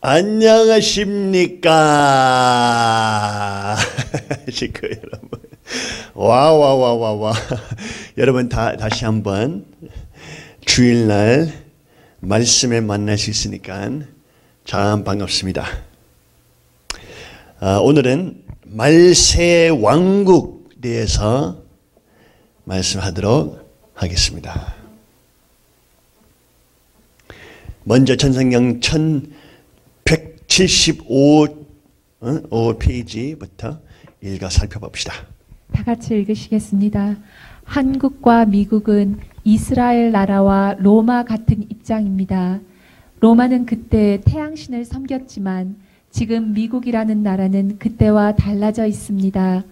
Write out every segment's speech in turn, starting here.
안녕하십니까? 시크 여러분. 와. 여러분 다시 한번 주일날 말씀에 만날 수 있으니까 참 반갑습니다. 오늘은 말세 왕국 대해서 말씀하도록 하겠습니다. 먼저 전성경 1175페이지부터 읽어 살펴봅시다. 다 같이 읽으시겠습니다. 한국과 미국은 이스라엘 나라와 로마 같은 입장입니다. 로마는 그때 태양신을 섬겼지만 지금 미국이라는 나라는 그때와 달라져 있습니다.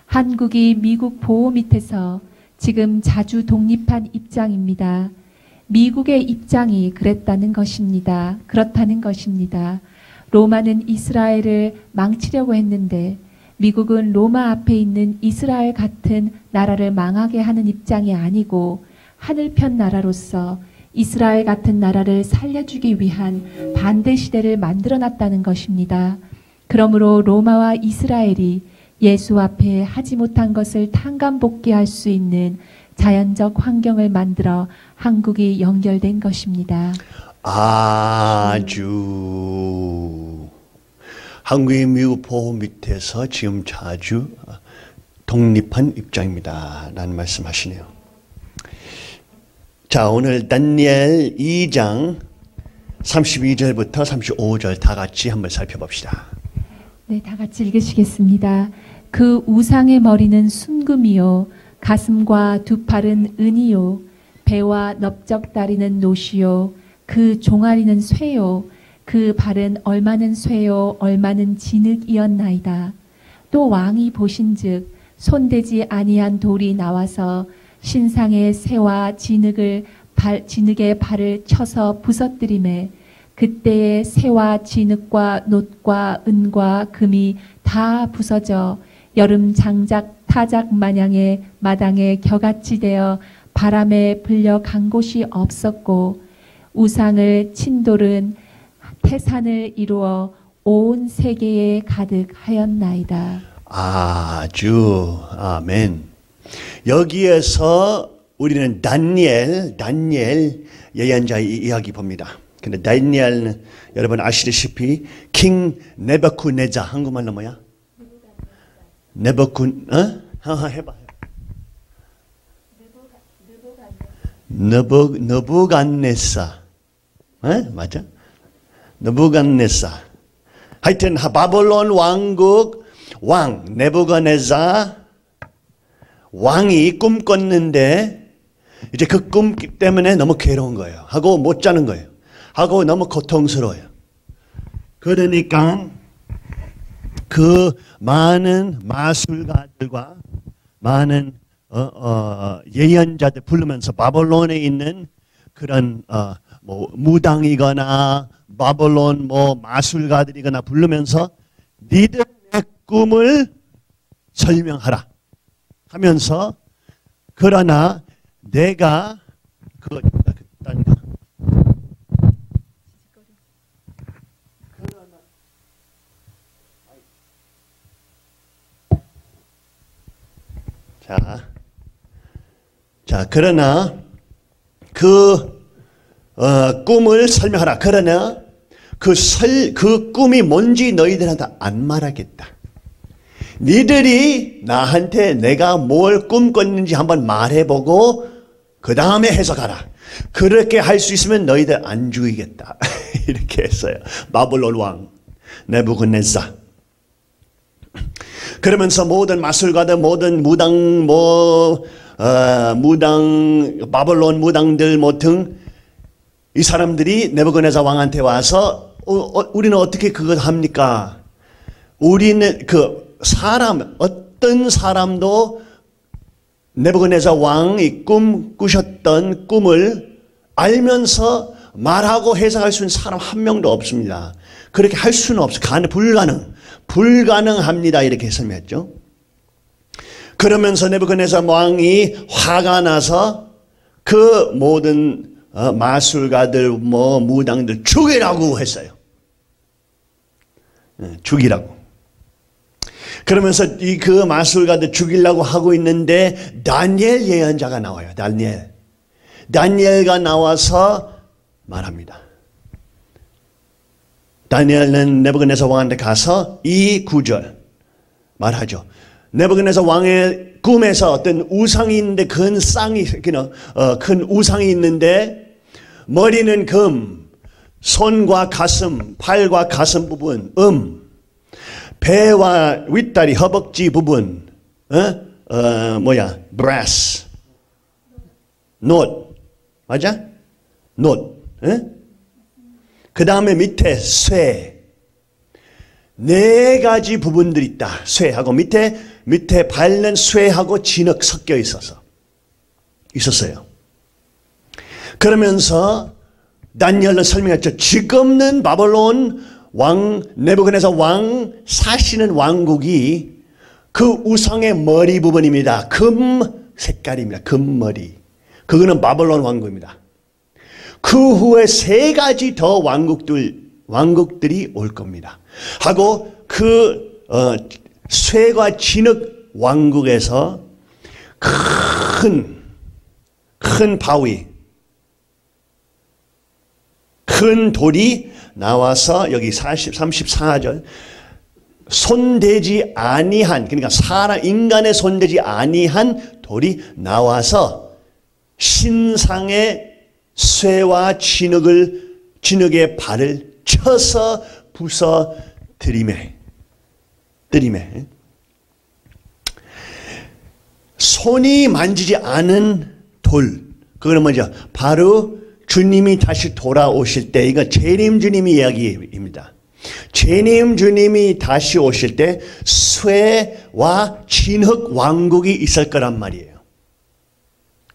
한국이 미국 보호 밑에서 지금 자주 독립한 입장입니다. 미국의 입장이 그렇다는 것입니다. 로마는 이스라엘을 망치려고 했는데 미국은 로마 앞에 있는 이스라엘 같은 나라를 망하게 하는 입장이 아니고 하늘편 나라로서 이스라엘 같은 나라를 살려주기 위한 반대 시대를 만들어놨다는 것입니다. 그러므로 로마와 이스라엘이 예수 앞에 하지 못한 것을 탕감복귀할 수 있는 자연적 환경을 만들어 한국이 연결된 것입니다. 아주 한국이 미국 보호 밑에서 지금 자주 독립한 입장입니다. 라는 말씀하시네요. 자, 오늘 다니엘 2장 32절부터 35절 다 같이 한번 살펴봅시다. 네, 다 같이 읽으시겠습니다. 그 우상의 머리는 순금이요, 가슴과 두 팔은 은이요, 배와 넓적다리는 노시요, 그 종아리는 쇠요, 그 발은 얼마는 쇠요, 얼마는 진흙이었나이다. 또 왕이 보신즉 손대지 아니한 돌이 나와서 신상의 쇠와 진흙의 발을 쳐서 부서뜨리매 그때의 쇠와 진흙과 놋과 은과 금이 다 부서져 여름 장작 타작 마냥의 마당에 겨같이 되어 바람에 불려 간 곳이 없었고 우상을 친 돌은 태산을 이루어 온 세계에 가득하였나이다. 아주 아멘. 여기에서 우리는 다니엘 예언자의 이야기 봅니다. 근데 다니엘은 여러분 아시다시피 킹 네부갓네자, 한국말로 뭐야? 해봐. 느부갓네살. 맞아? 느부갓네살. 하여튼 바벨론 왕국 왕 느부갓네살 왕이 꿈 꿨는데 이제 그 꿈 때문에 너무 괴로운 거예요. 하고 못 자는 거예요. 하고 너무 고통스러워요. 그러니까 그 많은 마술가들과 많은 예언자들 부르면서 바벨론에 있는 그런 무당이거나 바벨론 마술가들이거나 부르면서 니들 내 꿈을 설명하라 하면서 그러나 내가 그러나 그 꿈을 설명하라. 그러나 그 꿈이 뭔지 너희들한테 안 말하겠다. 니들이 나한테 내가 뭘 꿈꿨는지 한번 말해보고 그 다음에 해석하라. 그렇게 할 수 있으면 너희들 안 죽이겠다. 이렇게 했어요. 바벨론 왕 느부갓네살. 그러면서 모든 마술가들, 모든 바벨론 무당들 등 이 사람들이 느부갓네살 왕한테 와서 우리는 어떻게 그걸 합니까? 우리는 어떤 사람도 느부갓네살 왕이 꾸셨던 꿈을 알면서 말하고 해석할 수 있는 사람 한 명도 없습니다. 그렇게 할 수는 없어. 불가능합니다. 이렇게 설명했죠. 그러면서 느부갓네살 왕이 화가 나서 그 모든 마술가들 무당들 죽이라고 했어요. 죽이라고. 그러면서 그 마술가들 죽이려고 하고 있는데 다니엘 예언자가 나와요. 다니엘가 나와서 말합니다. 다니엘은 네부갓네살 왕한테 가서 이 구절 말하죠. 네부갓네살 왕의 꿈에서 어떤 우상이 있는데 큰 우상이 있는데 머리는 금, 손과 가슴, 팔과 가슴 부분, 배와 윗다리, 허벅지 부분, brass, not, 맞아? not, 그 다음에 밑에 쇠, 4가지 부분들이 있다. 쇠하고 밑에 밟는 쇠하고 진흙 섞여 있었어요. 그러면서 다니엘은 설명했죠. 지금은 바벨론 왕 네부갓네살 왕 사시는 왕국이 그 우상의 머리 부분입니다. 금 색깔입니다. 금머리. 그거는 바벨론 왕국입니다. 그 후에 3가지 더 왕국들이 올 겁니다. 하고 그 쇠과 진흙 왕국에서 큰 바위, 큰 돌이 나와서 여기 34절 손대지 아니한, 그러니까 인간의 손대지 아니한 돌이 나와서 신상의 쇠와 진흙의 발을 쳐서 부서 들이매. 손이 만지지 않은 돌, 그거는 뭐죠? 바로 주님이 다시 돌아오실 때, 이거 재림 주님의 이야기입니다. 재림 주님이 다시 오실 때 쇠와 진흙 왕국이 있을 거란 말이에요.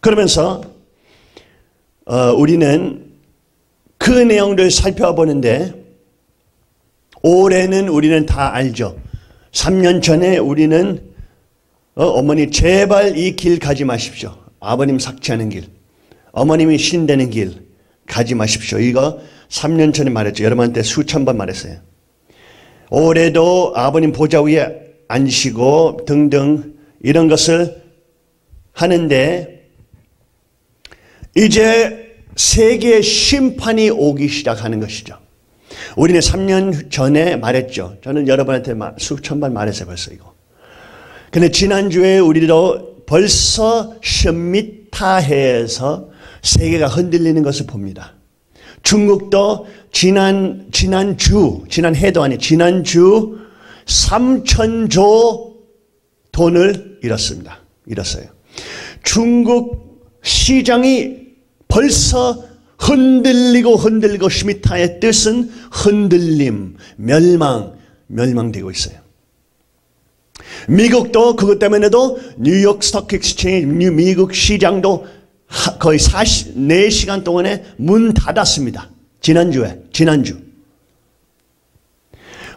그러면서 우리는 그 내용들 살펴보는데 올해는 우리는 다 알죠. 3년 전에 우리는 어머니 제발 이 길 가지 마십시오. 아버님 삭제하는 길, 어머님이 신되는 길 가지 마십시오. 이거 3년 전에 말했죠. 여러분한테 수천 번 말했어요. 올해도 아버님 보좌 위에 앉으시고 등등 이런 것을 하는데 이제 세계의 심판이 오기 시작하는 것이죠. 우리는 3년 전에 말했죠. 저는 여러분한테 수천 번 말했어요. 벌써 이거. 근데 지난주에 우리도 벌써 셔미타해에서 세계가 흔들리는 것을 봅니다. 중국도 지난주 3,000조 돈을 잃었어요. 중국 시장이 벌써 흔들리고 셔미타의 뜻은 흔들림, 멸망되고 있어요. 미국도 그것 때문에도 뉴욕 스톡 익스체인지, 미국 시장도 거의 4시간 동안에 문 닫았습니다. 지난주.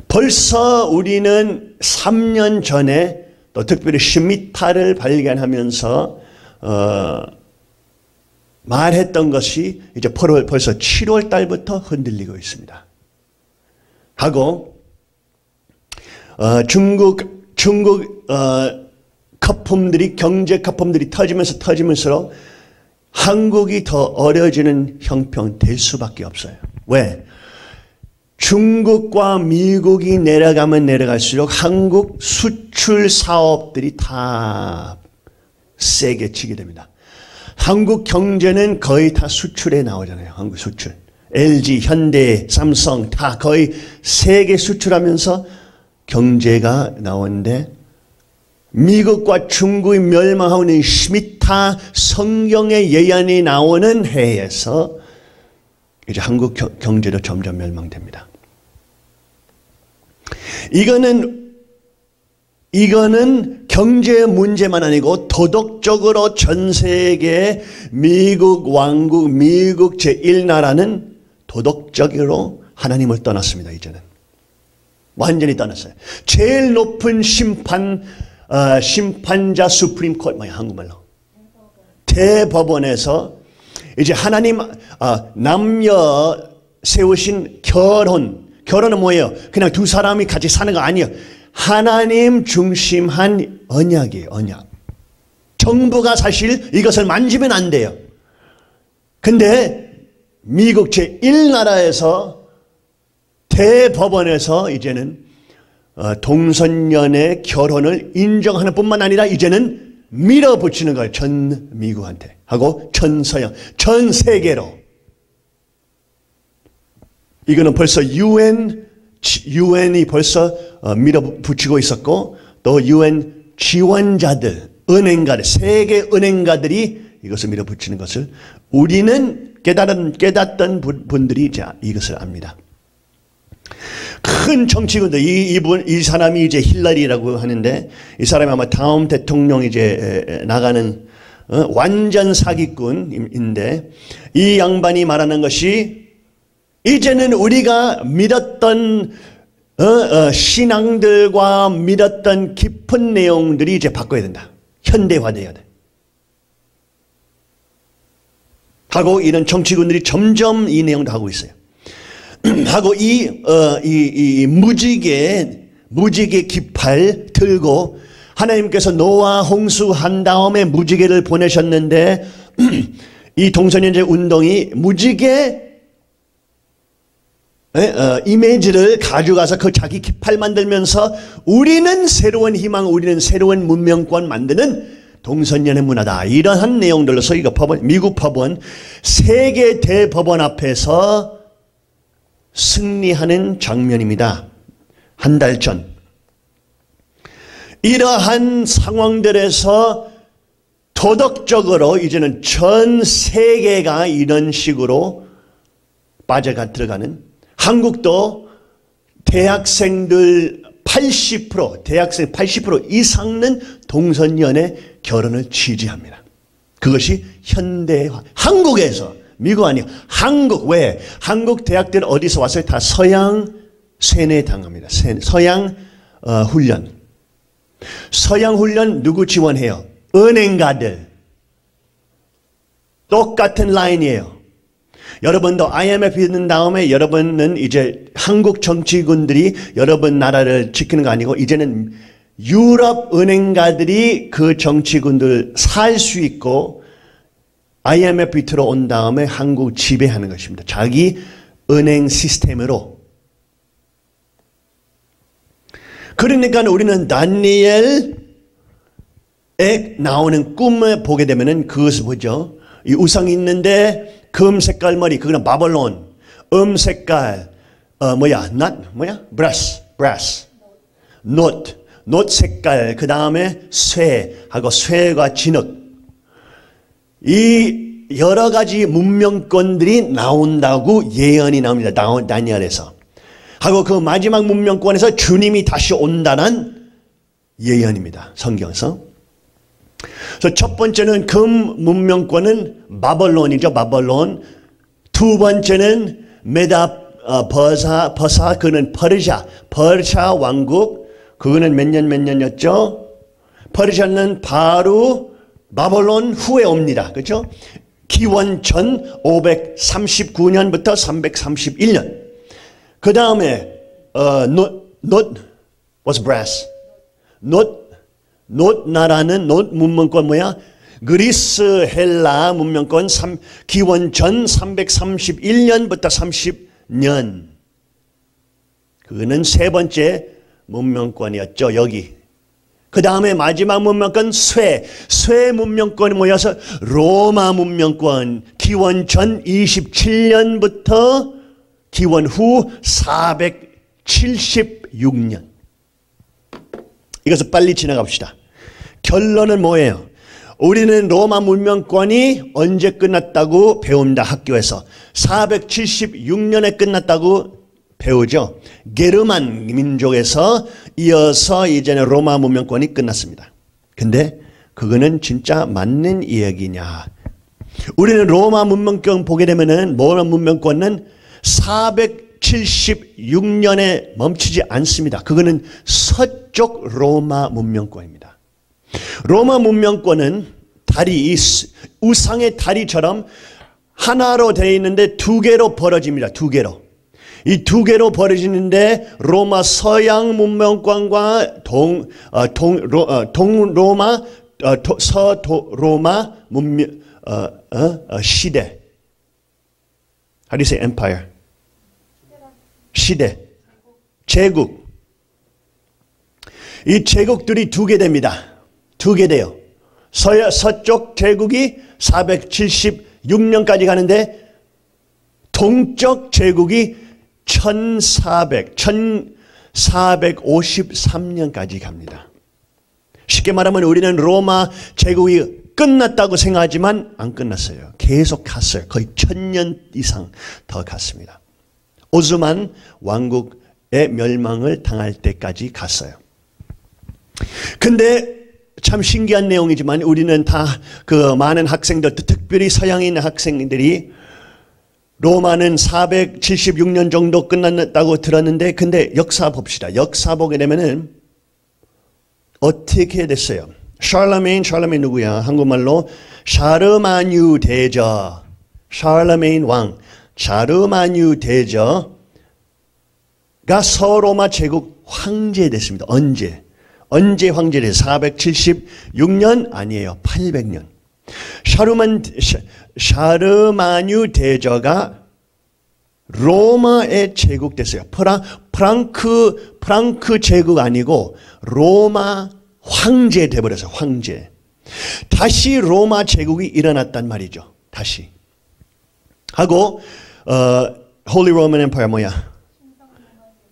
벌써 우리는 3년 전에 또 특별히 셔미타를 발견하면서 말했던 것이 이제 벌써 7월 달부터 흔들리고 있습니다. 하고 중국 거품들이, 경제 거품들이 터지면서 한국이 더 어려워지는 형편 될 수밖에 없어요. 왜? 중국과 미국이 내려가면 내려갈수록 한국 수출 사업들이 다 세게 치게 됩니다. 한국 경제는 거의 다 수출에 나오잖아요. 한국 수출. LG, 현대, 삼성 다 거의 세계 수출하면서 경제가 나오는데 미국과 중국이 멸망하고 있는 셔미타 성경의 예언이 나오는 해에서 이제 한국 경제도 점점 멸망됩니다. 이거는 경제 문제만 아니고 도덕적으로 전 세계 미국 왕국, 미국 제1나라는 도덕적으로 하나님을 떠났습니다. 이제는 완전히 떠났어요. 제일 높은 심판자 수프림 코트, 한국말로 대법원에서 이제 하나님 남녀 세우신 결혼은 뭐예요? 그냥 두 사람이 같이 사는 거 아니에요. 하나님 중심한 언약이에요. 언약. 정부가 사실 이것을 만지면 안 돼요. 근데 미국 제1나라에서 대법원에서 이제는 동성연애 결혼을 인정하는 뿐만 아니라 이제는 밀어붙이는 거예요. 전 미국한테 하고 전 서양, 전 세계로. 이거는 벌써 UN이 벌써 밀어붙이고 있었고 또 UN 지원자들, 은행가들, 세계 은행가들이 이것을 밀어붙이는 것을 우리는 깨닫던 분들이 이제 이것을 압니다. 큰 정치군들, 이 사람이 이제 힐러리라고 하는데 이 사람이 아마 다음 대통령 이제 나가는 완전 사기꾼인데 이 양반이 말하는 것이 이제는 우리가 믿었던 신앙들과 믿었던 깊은 내용들이 이제 바꿔야 된다. 현대화돼야 돼. 하고 이런 정치군들이 점점 이 내용도 하고 있어요. 하고 이 무지개 깃발 들고 하나님께서 노아 홍수한 다음에 무지개를 보내셨는데 이 동성연대 운동이 무지개 이미지를 가져가서 그 자기 깃발 만들면서 우리는 새로운 희망, 우리는 새로운 문명권 만드는 동성연애 문화다. 이러한 내용들로서 이거 미국 법원 세계 대법원 앞에서 승리하는 장면입니다. 한 달 전. 이러한 상황들에서 도덕적으로 이제는 전 세계가 이런 식으로 들어가는 한국도 대학생 80% 이상은 동성연애 결혼을 지지합니다. 그것이 현대화. 한국에서, 미국 아니요. 한국. 왜? 한국 대학들 어디서 왔어요? 다 서양 세뇌 당합니다. 서양 훈련. 서양 훈련 누구 지원해요? 은행가들. 똑같은 라인이에요. 여러분도 IMF 있는 다음에 여러분은 이제 한국 정치군들이 여러분 나라를 지키는 거 아니고 이제는 유럽 은행가들이 그 정치군들 살 수 있고 IMF 들어온 다음에 한국 지배하는 것입니다. 자기 은행 시스템으로. 그러니까 우리는 다니엘에 나오는 꿈을 보게 되면은 그것을 보죠. 이 우상이 있는데 금 색깔 머리, 그거는 바벨론. 색깔, brass. not 색깔, 그 다음에 쇠하고 쇠가 진흙. 이 여러 가지 문명권들이 나온다고 예언이 나옵니다. 다니엘에서. 하고 그 마지막 문명권에서 주님이 다시 온다는 예언입니다. 성경에서. 그래서 첫 번째는 금 문명권은 바벨론이죠. 바벨론. 두 번째는 버사 그는 퍼르샤 왕국. 그거는 몇 년이었죠? 퍼르샤는 바로 바벨론 후에 옵니다. 그렇죠? 기원 전 539년부터 331년. 그 다음에 what's brass? 나라는 문명권 뭐야? 그리스 헬라 문명권 기원 전 331년부터 30년. 그거는 세 번째 문명권이었죠. 여기. 그 다음에 마지막 문명권 쇠 문명권이 모여서 로마 문명권 기원 전 27년부터 기원 후 476년. 이것을 빨리 지나갑시다. 결론은 뭐예요? 우리는 로마 문명권이 언제 끝났다고 배웁니다. 학교에서. 476년에 끝났다고 배우죠. 게르만 민족에서 이어서 이제는 로마 문명권이 끝났습니다. 근데 그거는 진짜 맞는 이야기냐. 우리는 로마 문명권 보게 되면은 로마 문명권은 476년에 멈추지 않습니다. 그거는 서쪽 로마 문명권입니다. 로마 문명권은 다리, 우상의 다리처럼 하나로 되어 있는데 두 개로 벌어집니다. 두 개로. 이 두 개로 벌어지는데 로마 서양 문명권과 서로마 문명 시대. How do you say empire? 시대. 제국. 이 제국들이 두 개 됩니다. 두 개 돼요. 서쪽 제국이 476년까지 가는데 동쪽 제국이 1453년까지 갑니다. 쉽게 말하면 우리는 로마 제국이 끝났다고 생각하지만 안 끝났어요. 계속 갔어요. 거의 1000년 이상 더 갔습니다. 오스만 왕국의 멸망을 당할 때까지 갔어요. 근데 참 신기한 내용이지만 우리는 다 그 많은 학생들, 특별히 서양에 있는 학생들이 로마는 476년 정도 끝났다고 들었는데 근데 역사 봅시다. 역사 보게 되면은 어떻게 됐어요? 샬라메인 누구야? 한국말로 샤르마뉴 대저, 샬라메인 왕, 샤르마뉴 대저가 서로마 제국 황제 됐습니다. 언제 황제를 476년 아니에요. 800년. 샤르마뉴 대저가 로마의 제국 됐어요. 프랑크 제국 아니고 로마 황제 돼버렸어요. 황제. 다시 로마 제국이 일어났단 말이죠. 다시. 하고 Holy Roman Empire 뭐야?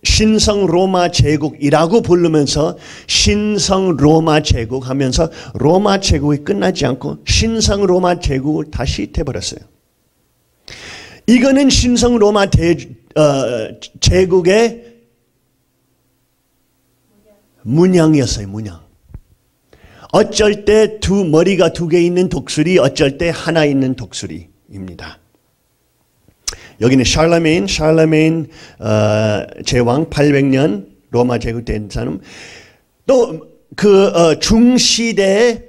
신성 로마 제국이라고 부르면서 신성 로마 제국 하면서 로마 제국이 끝나지 않고 신성 로마 제국을 다시 돼버렸어요. 이거는 신성 로마 제국의 문양이었어요. 문양. 어쩔 때 머리가 두 개 있는 독수리, 어쩔 때 하나 있는 독수리입니다. 여기는 샬라메인 제왕 800년 로마 제국된 사람. 또 그 중시대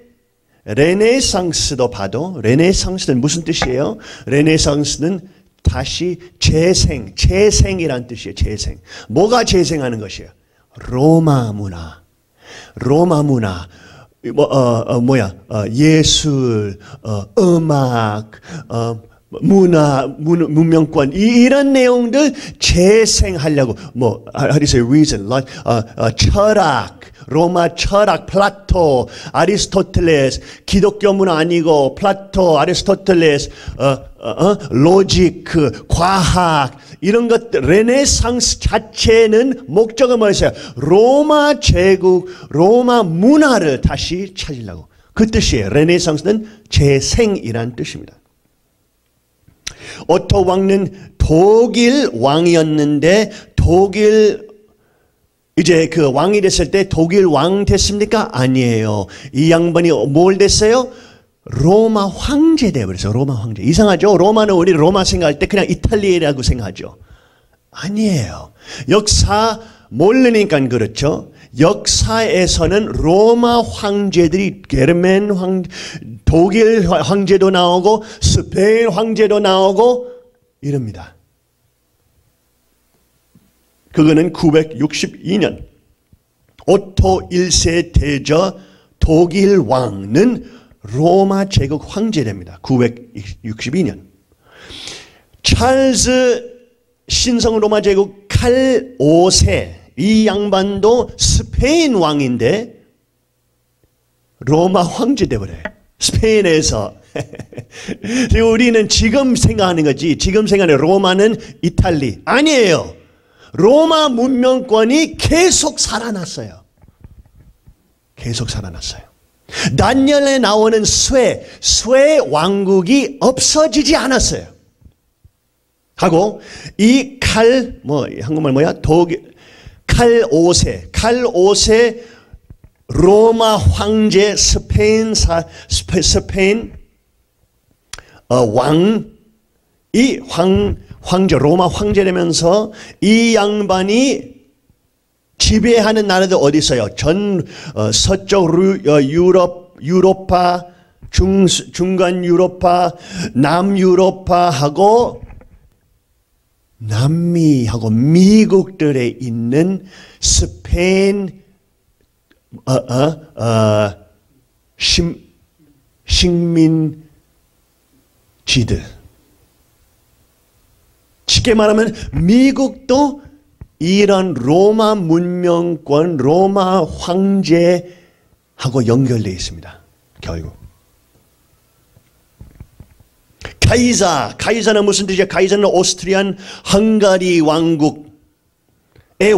레네상스도 봐도 레네상스는 무슨 뜻이에요? 레네상스는 다시 재생이란 뜻이에요. 재생. 뭐가 재생하는 것이에요? 로마 문화. 예술, 음악, 문명권 이런 내용들 재생하려고 how do you say reason, 철학, 로마 철학, 플라토, 아리스토텔레스, 기독교 문화 아니고 플라토, 아리스토텔레스, 로직, 과학 이런 것들 레네상스 자체는 목적은 뭐였어요? 로마 제국, 로마 문화를 다시 찾으려고 그 뜻이에요. 레네상스는 재생이란 뜻입니다. 오토 왕은 독일 왕이었는데 이제 그 왕이 됐을 때 독일 왕 됐습니까? 아니에요. 이 양반이 뭘 됐어요? 로마 황제 되어버렸어요. 로마 황제. 이상하죠? 로마는 우리 로마 생각할 때 그냥 이탈리아라고 생각하죠. 아니에요. 역사 모르니까 그렇죠. 역사에서는 로마 황제들이 게르멘 독일 황제도 나오고 스페인 황제도 나오고 이럽니다. 그거는 962년 오토 1세 대저 독일 왕은 로마 제국 황제됩니다. 962년. 찰스 신성 로마 제국 칼 5세 이 양반도 스페인 왕인데 로마 황제 되버려요. 스페인에서. 우리는 지금 생각하는 거지. 지금 생각하는 로마는 이탈리. 아니에요. 로마 문명권이 계속 살아났어요. 계속 살아났어요. 다니엘에 나오는 쇠 왕국이 없어지지 않았어요. 하고 이 한국말 뭐야? 칼 5세 로마 황제 스페인 왕이 황제 로마 황제 되면서 이 양반이 지배하는 나라들 어디 있어요? 서쪽 유로파, 중간 유로파, 남 유로파하고 남미하고 미국들에 있는 스페인 식민지들, 쉽게 말하면 미국도 이런 로마 문명권, 로마 황제하고 연결되어 있습니다. 결국. 카이사는 무슨 뜻이야? 카이사는 오스트리안 헝가리 왕국의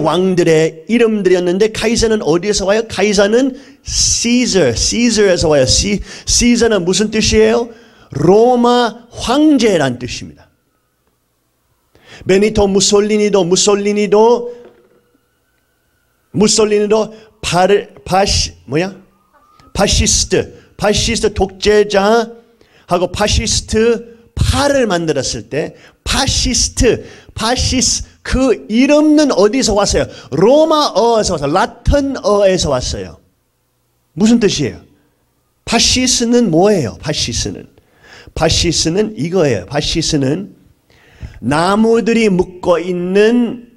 왕들의 이름들이었는데 카이사는 어디에서 와요? 카이사는 시저에서 와요. 시저는 무슨 뜻이에요? 로마 황제란 뜻입니다. 베니토 무솔리니도 파시스트 독재자하고 파시스트 파를 만들었을 때 파시스트 그 이름은 어디서 왔어요? 로마어에서 왔어요. 라틴어에서 왔어요. 무슨 뜻이에요? 파시스는 뭐예요? 파시스는 이거예요. 파시스는 나무들이 묶어 있는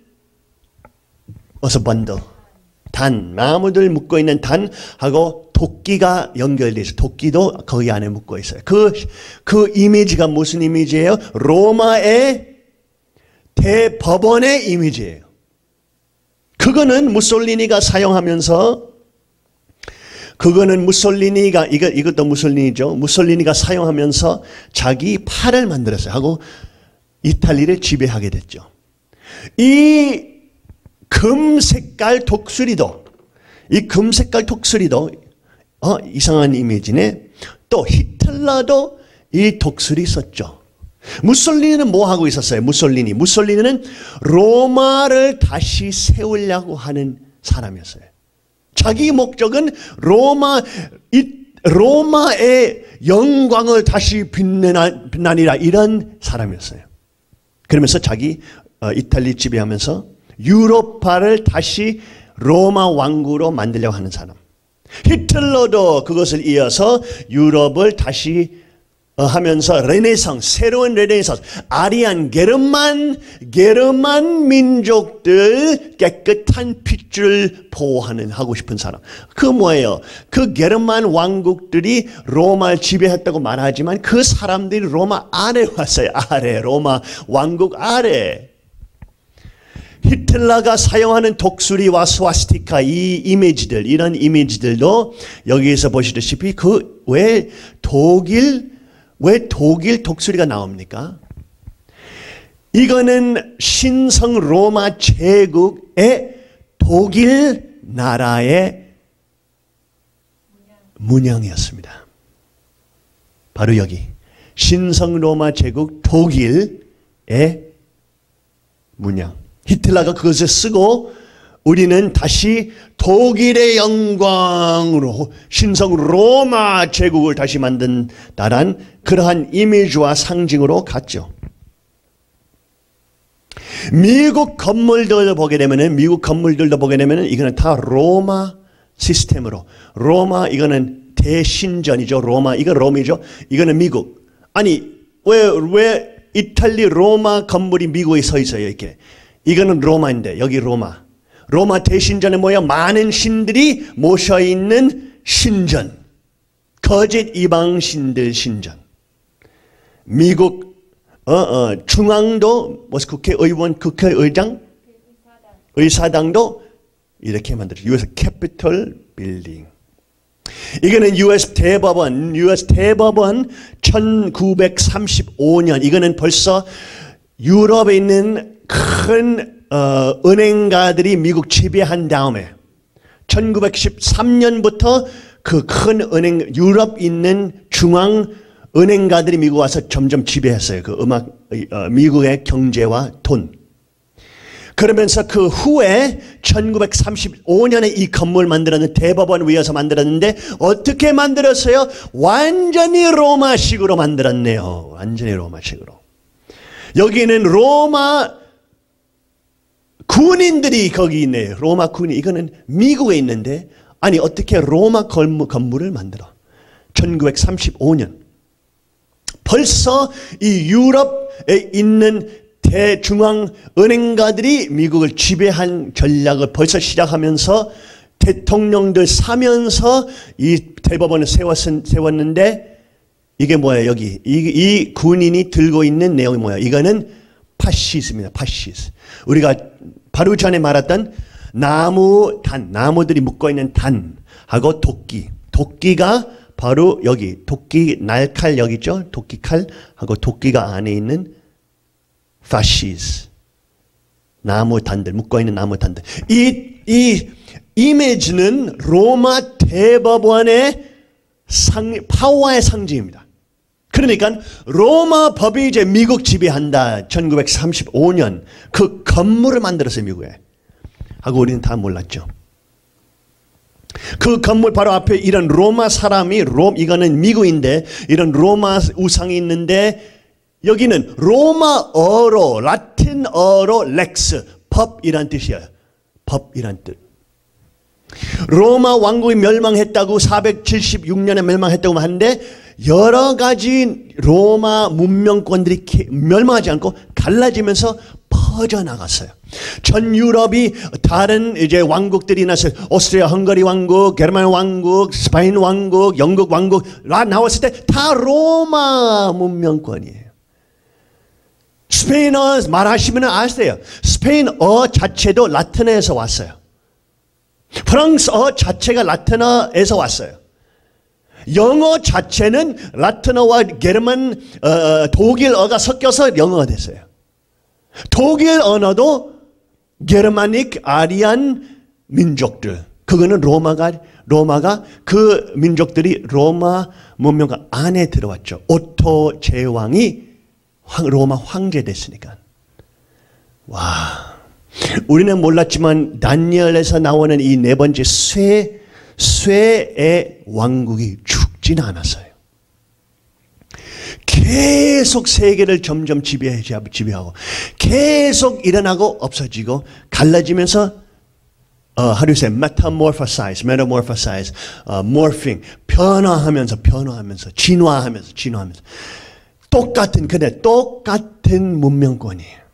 나무들 묶어 있는 단하고 도끼가 연결되어 있어요. 도끼도 거기 안에 묶어 있어요. 그 이미지가 무슨 이미지예요? 로마의 대법원의 이미지예요. 그거는 무솔리니가 사용하면서 이것도 무솔리니죠. 무솔리니가 사용하면서 자기 팔을 만들었어요. 하고 이탈리아를 지배하게 됐죠. 이 금색깔 독수리도 이상한 이미지네. 또 히틀러도 이 독수리 썼죠. 무솔리니는 뭐 하고 있었어요? 무솔리니는 로마를 다시 세우려고 하는 사람이었어요. 자기 목적은 로마의 영광을 다시 빛나니라 이런 사람이었어요. 그러면서 자기 이탈리 지배하면서 유로파를 다시 로마 왕국으로 만들려고 하는 사람. 히틀러도 그것을 이어서 유럽을 다시 하면서 새로운 레네상스, 아리안, 게르만 민족들 깨끗한 핏줄 하고 싶은 사람. 그 뭐예요? 그 게르만 왕국들이 로마를 지배했다고 말하지만 그 사람들이 로마 아래 왔어요. 로마 왕국 아래. 히틀러가 사용하는 독수리와 스와스티카 이런 이미지들도 여기에서 보시다시피 왜 독일 독수리가 나옵니까? 이거는 신성 로마 제국의 독일 나라의 문양이었습니다. 바로 여기 신성 로마 제국 독일의 문양. 히틀러가 그것을 쓰고 우리는 다시 독일의 영광으로 신성 로마 제국을 다시 만든다란 그러한 이미지와 상징으로 갔죠. 미국 건물들도 보게 되면은 이거는 다 로마 시스템으로 이거는 대신전이죠. 이건 롬이죠. 이거는 미국. 아니 왜 이탈리 로마 건물이 미국에 서 있어요 이렇게. 이거는 로마인데 여기 로마 대신전에 뭐야? 많은 신들이 모셔있는 신전. 거짓 이방 신들 신전. 미국 중앙도 의사당도 이렇게 만들었어요. US 캐피털 빌딩. 이거는 US 대법원 1935년. 이거는 벌써 유럽에 있는 큰 은행가들이 미국 지배한 다음에 1913년부터 그 큰 유럽 있는 중앙 은행가들이 미국 와서 점점 지배했어요. 미국의 경제와 돈. 그러면서 그 후에 1935년에 이 건물 대법원 위에서 만들었는데 어떻게 만들었어요? 완전히 로마식으로 만들었네요. 완전히 로마식으로. 여기는 로마 군인들이 거기 있네요. 로마 군인. 이거는 미국에 있는데 아니 어떻게 로마 건물을 만들어? 1935년. 벌써 이 유럽에 있는 대중앙 은행가들이 미국을 지배한 전략을 벌써 시작하면서 대통령들 사면서 이 대법원을 세웠는데 이게 뭐예요? 여기 이 군인이 들고 있는 내용이 뭐예요? 이거는 파시즘입니다. 파시즘. 우리가 바로 전에 말했던 나무들이 묶어 있는 단하고 도끼가 바로 여기 도끼 날칼 여기 있죠? 도끼 칼하고 도끼가 안에 있는 파시즘. 나무 단들 묶어 있는 나무 단들. 이 이미지는 로마 대법원의 파워의 상징입니다. 그러니까 로마 법이 이제 미국 지배한다. 1935년 그 건물을 만들었어요, 미국에. 하고 우리는 다 몰랐죠. 그 건물 바로 앞에 이런 로마 사람이 이거는 미국인데 이런 로마 우상이 있는데 여기는 로마어로 라틴어로 렉스 법이란 뜻이에요. 법이란 뜻. 로마 왕국이 멸망했다고 476년에 멸망했다고 하는데 여러 가지 로마 문명권들이 멸망하지 않고 갈라지면서 퍼져나갔어요. 전 유럽이 다른 이제 왕국들이 났어요. 오스트리아 헝가리 왕국, 게르만 왕국, 스페인 왕국, 영국 왕국 나왔을 때 다 로마 문명권이에요. 스페인어 말하시면 아세요. 스페인어 자체도 라틴어에서 왔어요. 프랑스어 자체가 라틴어에서 왔어요. 영어 자체는 라틴어와 게르만 독일어가 섞여서 영어가 됐어요. 독일 언어도 게르마닉 아리안 민족들. 그거는 로마가 그 민족들이 로마 문명 안에 들어왔죠. 오토 제왕이 로마 황제 됐으니까. 와. 우리는 몰랐지만 다니엘에서 나오는 이 네 번째 쇠의 왕국이 죽지는 않았어요. 계속 세계를 점점 지배하고 계속 일어나고 없어지고 갈라지면서 how do you say metamorphosize, morphing 변화하면서 진화하면서 똑같은 문명권이에요.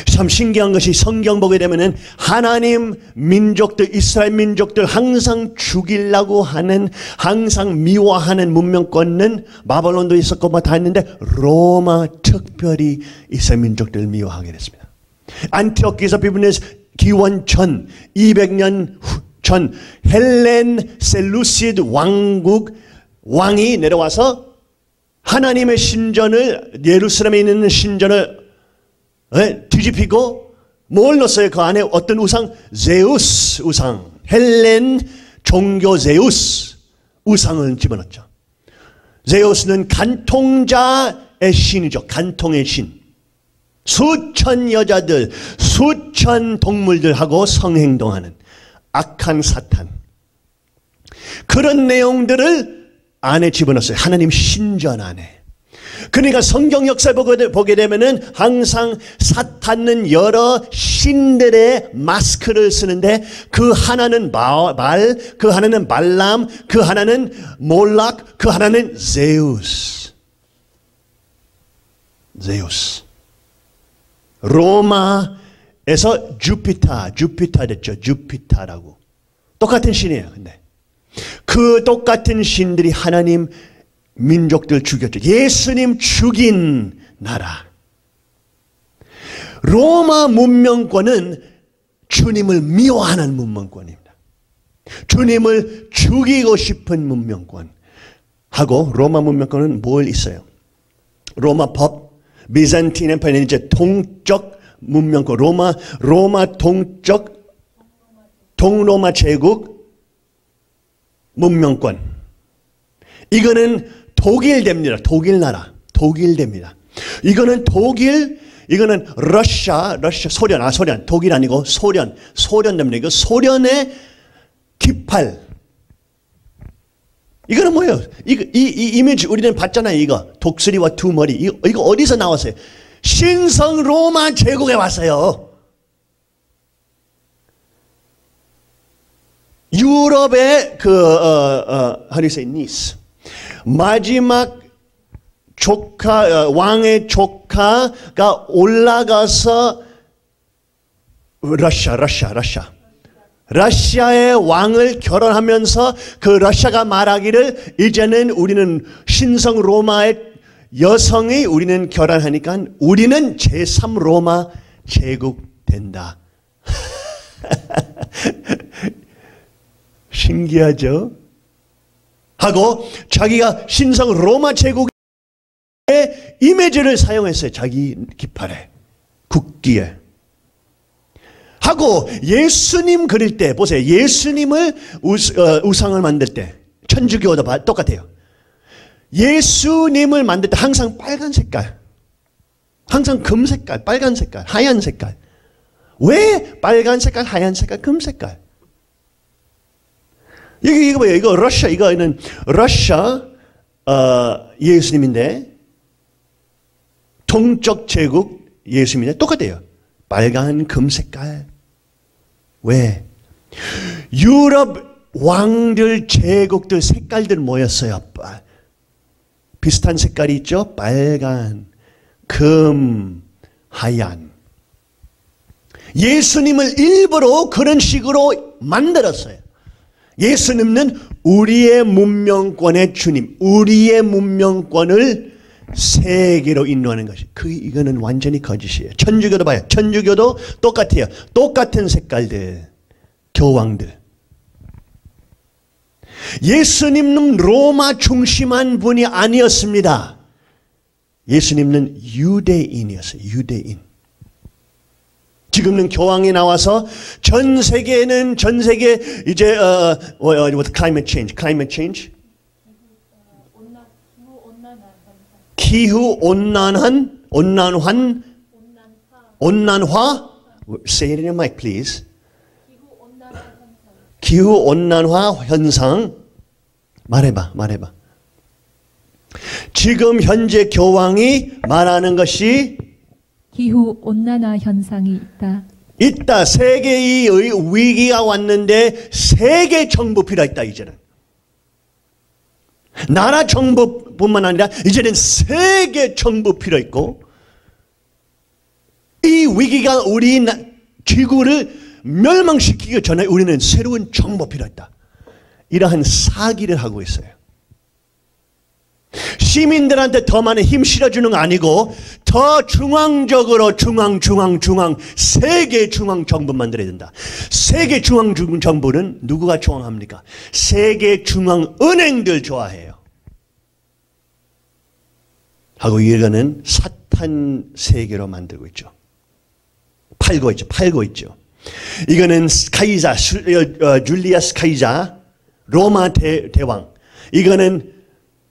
참 신기한 것이 성경 보게 되면은 하나님 민족들, 이스라엘 민족들 항상 죽이려고 하는, 항상 미워하는 문명권은 바벨론도 있었고 뭐 다 했는데 로마 특별히 이스라엘 민족들을 미워하게 됐습니다. 안티오키에서 비브네스 기원 전 200년 전 헬렌 셀루시드 왕이 내려와서 하나님의 신전을, 예루살렘에 있는 신전을 뒤집히고 뭘 넣었어요? 그 안에 어떤 우상? 제우스 우상. 헬렌 종교 제우스 우상을 집어넣었죠. 제우스는 간통자의 신이죠. 간통의 신. 수천 여자들, 수천 동물들하고 성행동하는 악한 사탄. 그런 내용들을 안에 집어넣었어요. 하나님 신전 안에. 그러니까 성경 역사 보게 되면은 항상 사탄은 여러 신들의 마스크를 쓰는데 그 하나는 말, 그 하나는 발람, 그 하나는 몰락, 그 하나는 제우스. 로마에서 주피터 됐죠. 주피터라고. 똑같은 신이에요. 근데 그 똑같은 신들이 하나님 민족들 죽였죠. 예수님 죽인 나라. 로마 문명권은 주님을 미워하는 문명권입니다. 주님을 죽이고 싶은 문명권. 하고 로마 문명권은 뭘 있어요? 로마 법, 비잔틴 엠파이어는 이제 동쪽 문명권, 로마 동로마 제국 문명권. 이거는 독일 됩니다. 독일 나라. 이거는 러시아, 소련. 독일 아니고 소련 됩니다. 이거 소련의 깃발. 이거는 뭐예요? 이 이미지 우리는 봤잖아요. 이거 독수리와 두 머리. 이거 어디서 나왔어요? 신성 로마 제국에 왔어요. 유럽의 how do you say, 니스. 마지막 왕의 조카가 올라가서 러시아의 왕을 결혼하면서 그 러시아가 말하기를 이제는 우리는 신성 로마의 여성이 우리는 결혼하니까 우리는 제3 로마 제국 된다. 신기하죠? 하고 자기가 신성 로마 제국의 이미지를 사용했어요. 자기 깃발에, 국기에. 하고 예수님 그릴 때 보세요. 예수님을 우상을 만들 때 천주교도 똑같아요. 예수님을 만들 때 항상 빨간 색깔, 항상 금 색깔, 빨간 색깔, 하얀 색깔. 왜 빨간 색깔, 하얀 색깔, 금 색깔? 이거 뭐예요? 이거 러시아, 이거는 러시아 예수님인데 동쪽 제국 예수님인데 똑같아요. 빨간 금 색깔. 왜? 유럽 왕들 제국들 색깔들 모였어요. 비슷한 색깔이 있죠? 빨간, 금, 하얀. 예수님을 일부러 그런 식으로 만들었어요. 예수님은 우리의 문명권의 주님, 우리의 문명권을 세계로 인도하는 것이. 이거는 완전히 거짓이에요. 천주교도 봐요. 천주교도 똑같아요. 똑같은 색깔들, 교황들. 예수님은 로마 중심한 분이 아니었습니다. 예수님은 유대인이었어요. 유대인. 지금은 교황이 나와서 전 세계 이제 climate change 기후 온난화 say it in your mic please. 기후 온난화 현상 말해봐. 지금 현재 교황이 말하는 것이 기후 온난화 현상이 있다. 세계의 위기가 왔는데 세계 정부 필요했다. 이제는 나라 정부뿐만 아니라 이제는 세계 정부 필요했고 이 위기가 우리 지구를 멸망시키기 전에 우리는 새로운 정부 필요했다. 이러한 사기를 하고 있어요. 시민들한테 더 많은 힘 실어주는 거 아니고 더 중앙적으로 중앙 세계 중앙 정부 만들어야 된다. 세계 중앙 정부는 누구가 좋아합니까? 세계 중앙 은행들 좋아해요. 하고 이거는 사탄 세계로 만들고 있죠. 팔고 있죠. 이거는 카이사, 줄리아스 카이사, 로마 대왕. 이거는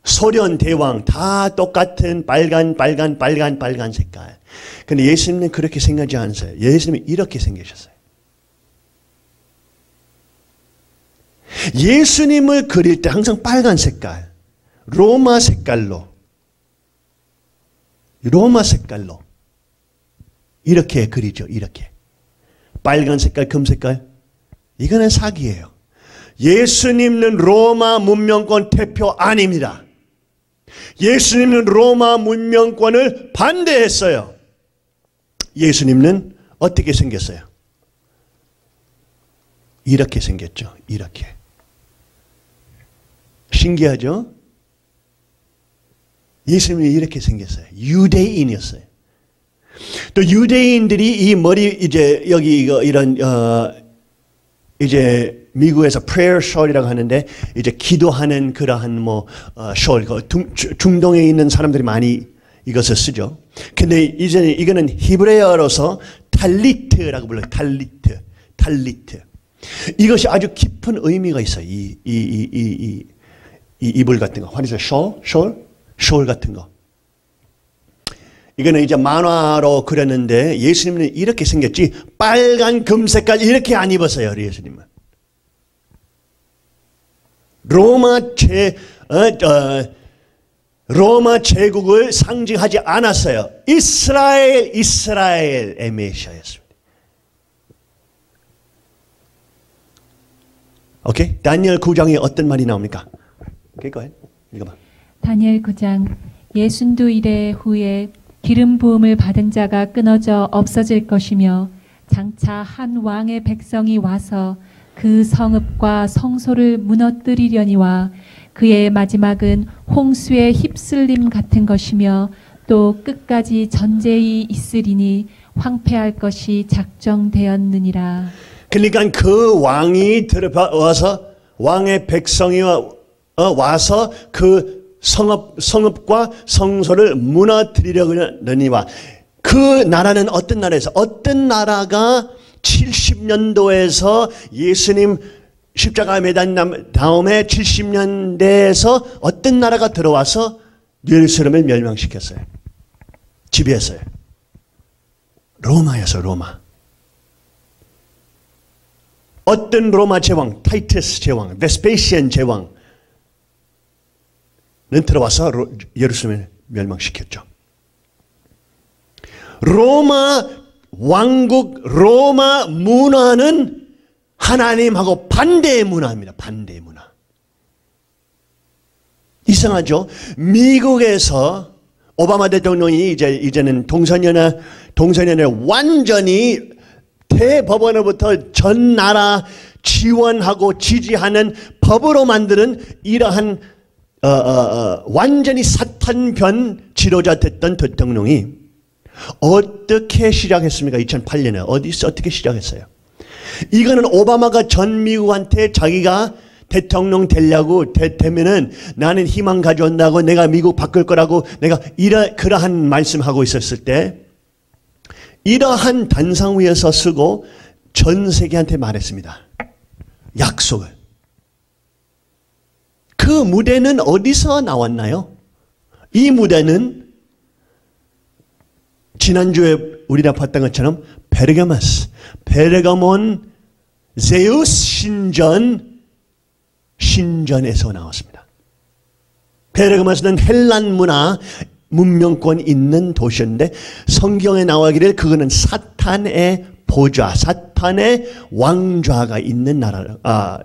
소련 대왕 다 똑같은 빨간 색깔. 근데 예수님은 그렇게 생각하지 않으세요. 예수님은 이렇게 생기셨어요. 예수님을 그릴 때 항상 빨간 색깔, 로마 색깔로 이렇게 그리죠. 이렇게. 빨간 색깔, 금 색깔. 이거는 사기예요. 예수님은 로마 문명권 대표 아닙니다. 예수님은 로마 문명권을 반대했어요. 예수님은 어떻게 생겼어요? 이렇게 생겼죠. 이렇게. 신기하죠? 예수님이 이렇게 생겼어요. 유대인이었어요. 또 유대인들이 이 머리 이제 여기 이런 이제 미국에서 prayer shawl이라고 하는데 이제 기도하는 그러한 shawl, 중동에 있는 사람들이 많이 이것을 쓰죠. 근데 이제는 이거는 히브리어로서 탈리트라고 불러요. 탈리트. 이것이 아주 깊은 의미가 있어요. 이 이불 같은 거. What is a shawl? shawl 같은 거. 이거는 이제 만화로 그렸는데 예수님은 이렇게 생겼지 빨간 금 색깔 이렇게 안 입었어요. 예수님은. 로마 제국을 상징하지 않았어요. 이스라엘의 메시아였습니다. 오케이? 다니엘 9장에 어떤 말이 나옵니까? 오케이, go ahead. 읽어봐. 다니엘 9장 예순두 이래 후에 기름 부음을 받은 자가 끊어져 없어질 것이며 장차 한 왕의 백성이 와서 그 성읍과 성소를 무너뜨리려니와 그의 마지막은 홍수의 휩쓸림 같은 것이며 또 끝까지 전쟁이 있으리니 황폐할 것이 작정되었느니라. 그러니까 그 왕이 들어와서 왕의 백성이 와서 그 성읍과 성소를 무너뜨리려니와 그 나라는 어떤 나라에서 어떤 나라가 70년도에서 예수님 십자가에 매단 다음에 70년대에서 어떤 나라가 들어와서 예루살렘을 멸망시켰어요. 지배했어요. 로마였어, 로마. 어떤 로마 제왕, 타이투스 제왕, 베스페시안 제왕은 들어와서 예루살렘을 멸망시켰죠. 로마 왕국, 로마 문화는 하나님하고 반대의 문화입니다. 반대의 문화. 이상하죠? 미국에서 오바마 대통령이 이제는 동성연애 완전히 대법원으로부터 전 나라 지원하고 지지하는 법으로 만드는 이러한 완전히 사탄변 지도자 됐던 대통령이 어떻게 시작했습니까? 2008년에 어디서 어떻게 시작했어요? 이거는 오바마가 전 미국한테 자기가 대통령 되려고 되면은 나는 희망 가져온다고 내가 미국 바꿀 거라고 내가 그러한 말씀하고 있었을 때 이러한 단상 위에서 쓰고 전 세계한테 말했습니다. 약속을. 그 무대는 어디서 나왔나요? 이 무대는 지난주에 우리가 봤던 것처럼 베르가몬 제우스 신전에서 나왔습니다. 베르가몬은 헬란 문명권 있는 도시인데 성경에 나와기를 그거는 사탄의 보좌, 사탄의 왕좌가 있는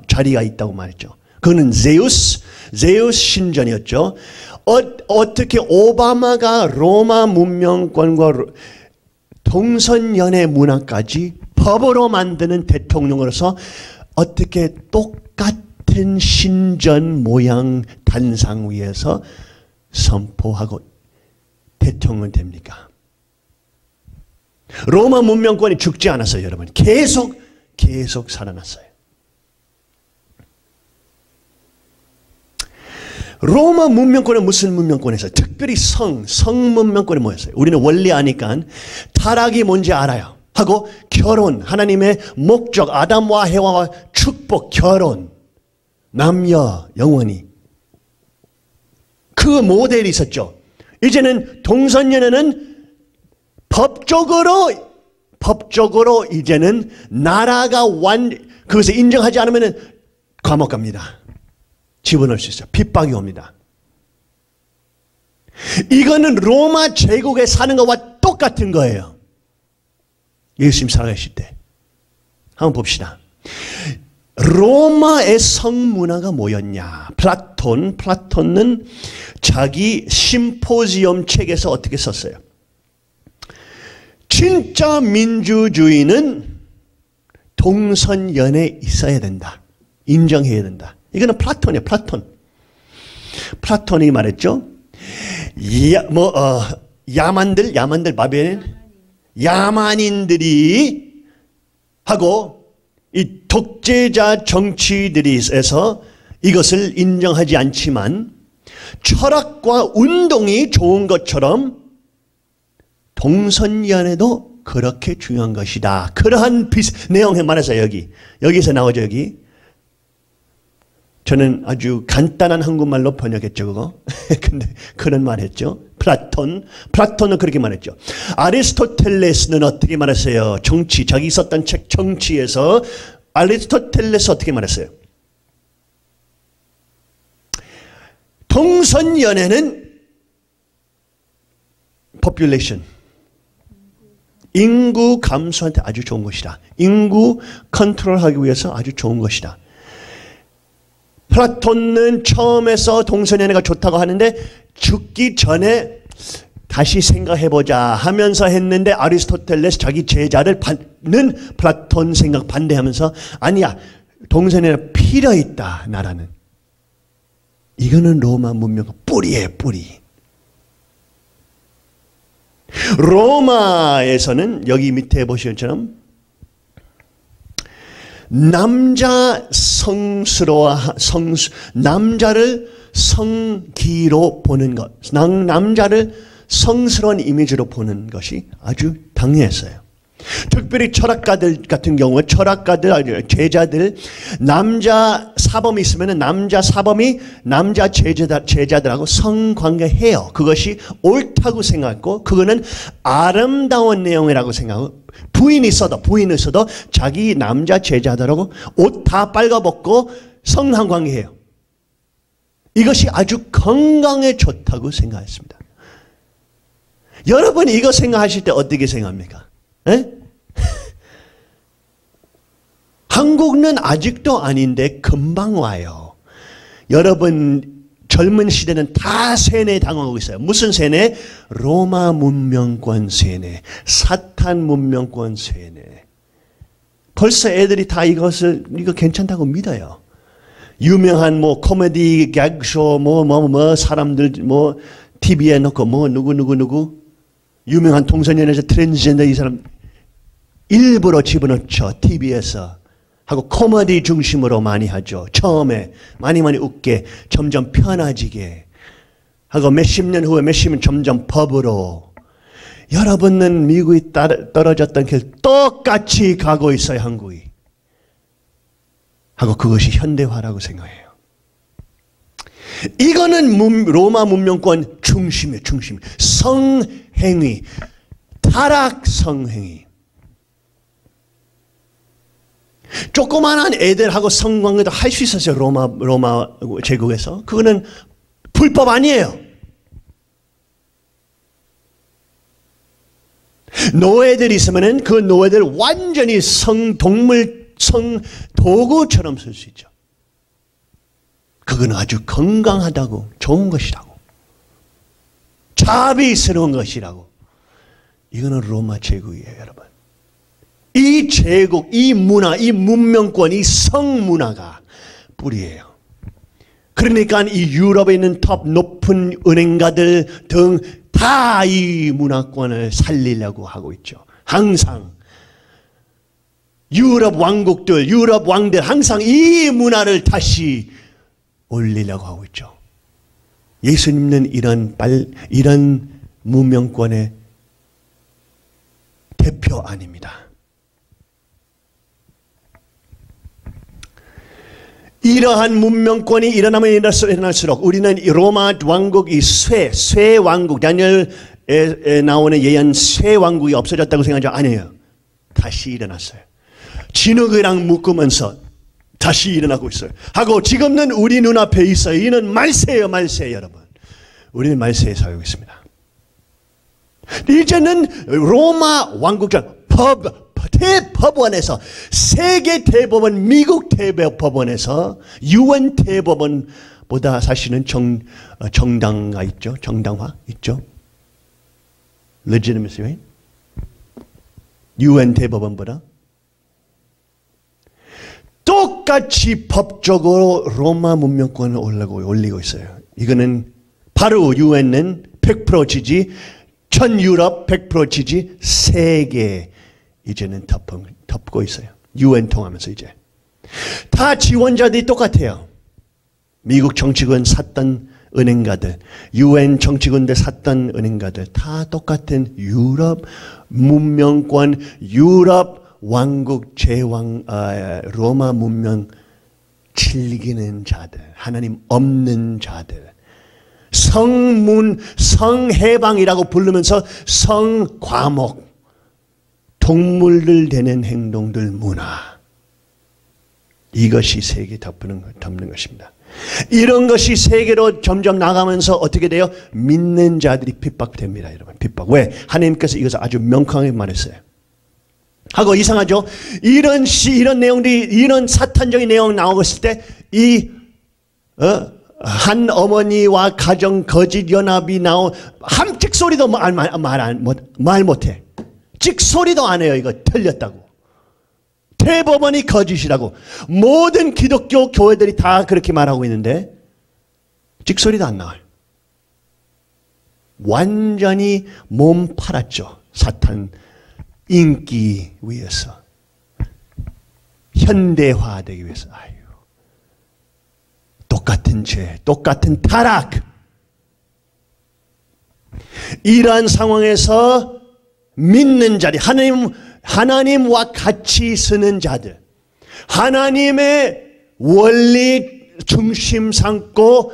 자리가 있다고 말했죠. 그거는 제우스 신전이었죠. 어떻게 오바마가 로마 문명권과 동성연애 문화까지 법으로 만드는 대통령으로서 어떻게 똑같은 신전 모양 단상 위에서 선포하고 대통령 됩니까? 로마 문명권이 죽지 않았어요, 여러분. 계속 살아났어요. 로마 문명권은 무슨 문명권에서 특별히 성 문명권에 모였어요. 우리는 원리 아니까 타락이 뭔지 알아요. 하고 결혼, 하나님의 목적, 아담과 해와와 축복, 결혼, 남녀 영원히 그 모델이 있었죠. 이제는 동성연애는 법적으로 이제는 나라가 그것을 인정하지 않으면 감옥 갑니다. 집어넣을 수 있어요. 핍박이 옵니다. 이거는 로마 제국에 사는 것과 똑같은 거예요. 예수님 살아계실 때. 한번 봅시다. 로마의 성문화가 뭐였냐? 플라톤은 자기 심포지엄 책에서 어떻게 썼어요? 진짜 민주주의는 동성연애 있어야 된다. 인정해야 된다. 이거는 플라톤이에요. 플라톤이 말했죠. 야만들 바벨 야만인들이 하고 이 독재자 정치들이 해서 이것을 인정하지 않지만 철학과 운동이 좋은 것처럼 동성연애도 그렇게 중요한 것이다. 그러한 내용에 말해서 여기서 나오죠. 여기 저는 아주 간단한 한국말로 번역했죠, 그거. 근데 그런 말 했죠. 플라톤은 그렇게 말했죠. 아리스토텔레스는 어떻게 말했어요? 자기 썼던 책 정치에서 아리스토텔레스 어떻게 말했어요? 동성연애는 population, 인구 감소한테 아주 좋은 것이다. 인구 컨트롤하기 위해서 아주 좋은 것이다. 플라톤은 처음에서 동성연애가 좋다고 하는데 죽기 전에 다시 생각해보자 하면서 했는데 아리스토텔레스 자기 제자를 받는 플라톤 생각 반대하면서 아니야 동선에는 필요 있다 나라는. 이거는 로마 문명 뿌리예요 뿌리. 로마에서는 여기 밑에 보시는 것처럼 남자를 성기로 보는 것, 남자를 성스러운 이미지로 보는 것이 아주 당연했어요. 특별히 철학가들 같은 경우에 제자들 남자 사범이 있으면 남자 사범이 남자 제자들하고 성관계해요. 그것이 옳다고 생각했고 그거는 아름다운 내용이라고 생각하고 부인이 있어도 자기 남자 제자들하고 옷 다 빨가벗고 성관계해요. 이것이 아주 건강에 좋다고 생각했습니다. 여러분 이거 생각하실 때 어떻게 생각합니까? 에? 한국은 아직도 아닌데 금방 와요. 여러분 젊은 시대는 다 세뇌 당하고 있어요. 무슨 세뇌? 로마 문명권 세뇌, 사탄 문명권 세뇌. 벌써 애들이 다 이거 괜찮다고 믿어요. 유명한 코미디 개그쇼 사람들 TV에 놓고 누구 유명한 동성연애자 트랜스젠더 이 사람 일부러 집어넣죠. TV에서. 하고 코미디 중심으로 많이 하죠. 처음에 많이 웃게 점점 편해지게 하고 몇십 년 후에 점점 법으로. 여러분은 미국이 떨어졌던 길 똑같이 가고 있어요. 한국이. 하고 그것이 현대화라고 생각해요. 이거는 로마 문명권 중심이에요. 중심. 성행위. 타락 성행위. 조그만한 애들하고 성관계도 할 수 있었어요. 로마 제국에서. 그거는 불법 아니에요. 노예들이 있으면은 그 노예들 완전히 도구처럼 쓸 수 있죠. 그건 아주 건강하다고 좋은 것이라고. 자비스러운 것이라고. 이거는 로마 제국이에요, 여러분. 이 제국, 이 문화, 이 문명권, 이 성문화가 뿌리예요. 그러니까 이 유럽에 있는 톱 높은 은행가들 등 다 이 문화권을 살리려고 하고 있죠. 항상. 유럽 왕들 항상 이 문화를 다시 올리려고 하고 있죠. 예수님은 이런 문명권의 대표 아닙니다. 이러한 문명권이 일어나면 일어날수록 우리는 로마 왕국 이 쇠 왕국 다니엘에 나오는 예언 쇠 왕국이 없어졌다고 생각하죠? 아니에요. 다시 일어났어요. 진흙이랑 묶으면서 다시 일어나고 있어요. 하고 지금은 우리 눈앞에 있어요. 이는 말세예요, 말세 여러분. 우리는 말세에 살고 있습니다. 이제는 로마 왕국장 대법원에서 세계 대법원, 미국 대법원에서 UN 대법원보다 사실은 정당화 있죠. 정당화 있죠. legitimacy. UN 대법원보다 똑같이 법적으로 로마 문명권을 올리고 있어요. 이거는 바로 UN은 100% 지지, 전 유럽 100% 지지, 세계 이제는 덮고 있어요. UN 통하면서 이제. 다 지원자들이 똑같아요. 미국 정치권 샀던 은행가들, UN 정치권들 샀던 은행가들 다 똑같은 유럽 문명권, 유럽 왕국 로마 문명 즐기는 자들, 하나님 없는 자들, 성해방이라고 부르면서 성과목, 동물들 되는 행동들 문화. 이것이 세계 덮는 것입니다. 이런 것이 세계로 점점 나가면서 어떻게 돼요? 믿는 자들이 핍박됩니다, 여러분. 핍박. 왜? 하나님께서 이것을 아주 명확하게 말했어요. 하고 이상하죠? 이런 내용들이, 이런 사탄적인 내용 나오고 있을 때, 한 어머니와 가정 거짓 연합이 나온 한 찍소리도 말 못해. 찍소리도 안 해요. 이거 틀렸다고. 대법원이 거짓이라고. 모든 기독교 교회들이 다 그렇게 말하고 있는데 찍소리도 안 나와요. 완전히 몸 팔았죠. 사탄 인기 위해서. 현대화되기 위해서. 아유. 똑같은 죄, 똑같은 타락. 이러한 상황에서 믿는 자들, 하나님과 같이 서는 자들, 하나님의 원리 중심 삼고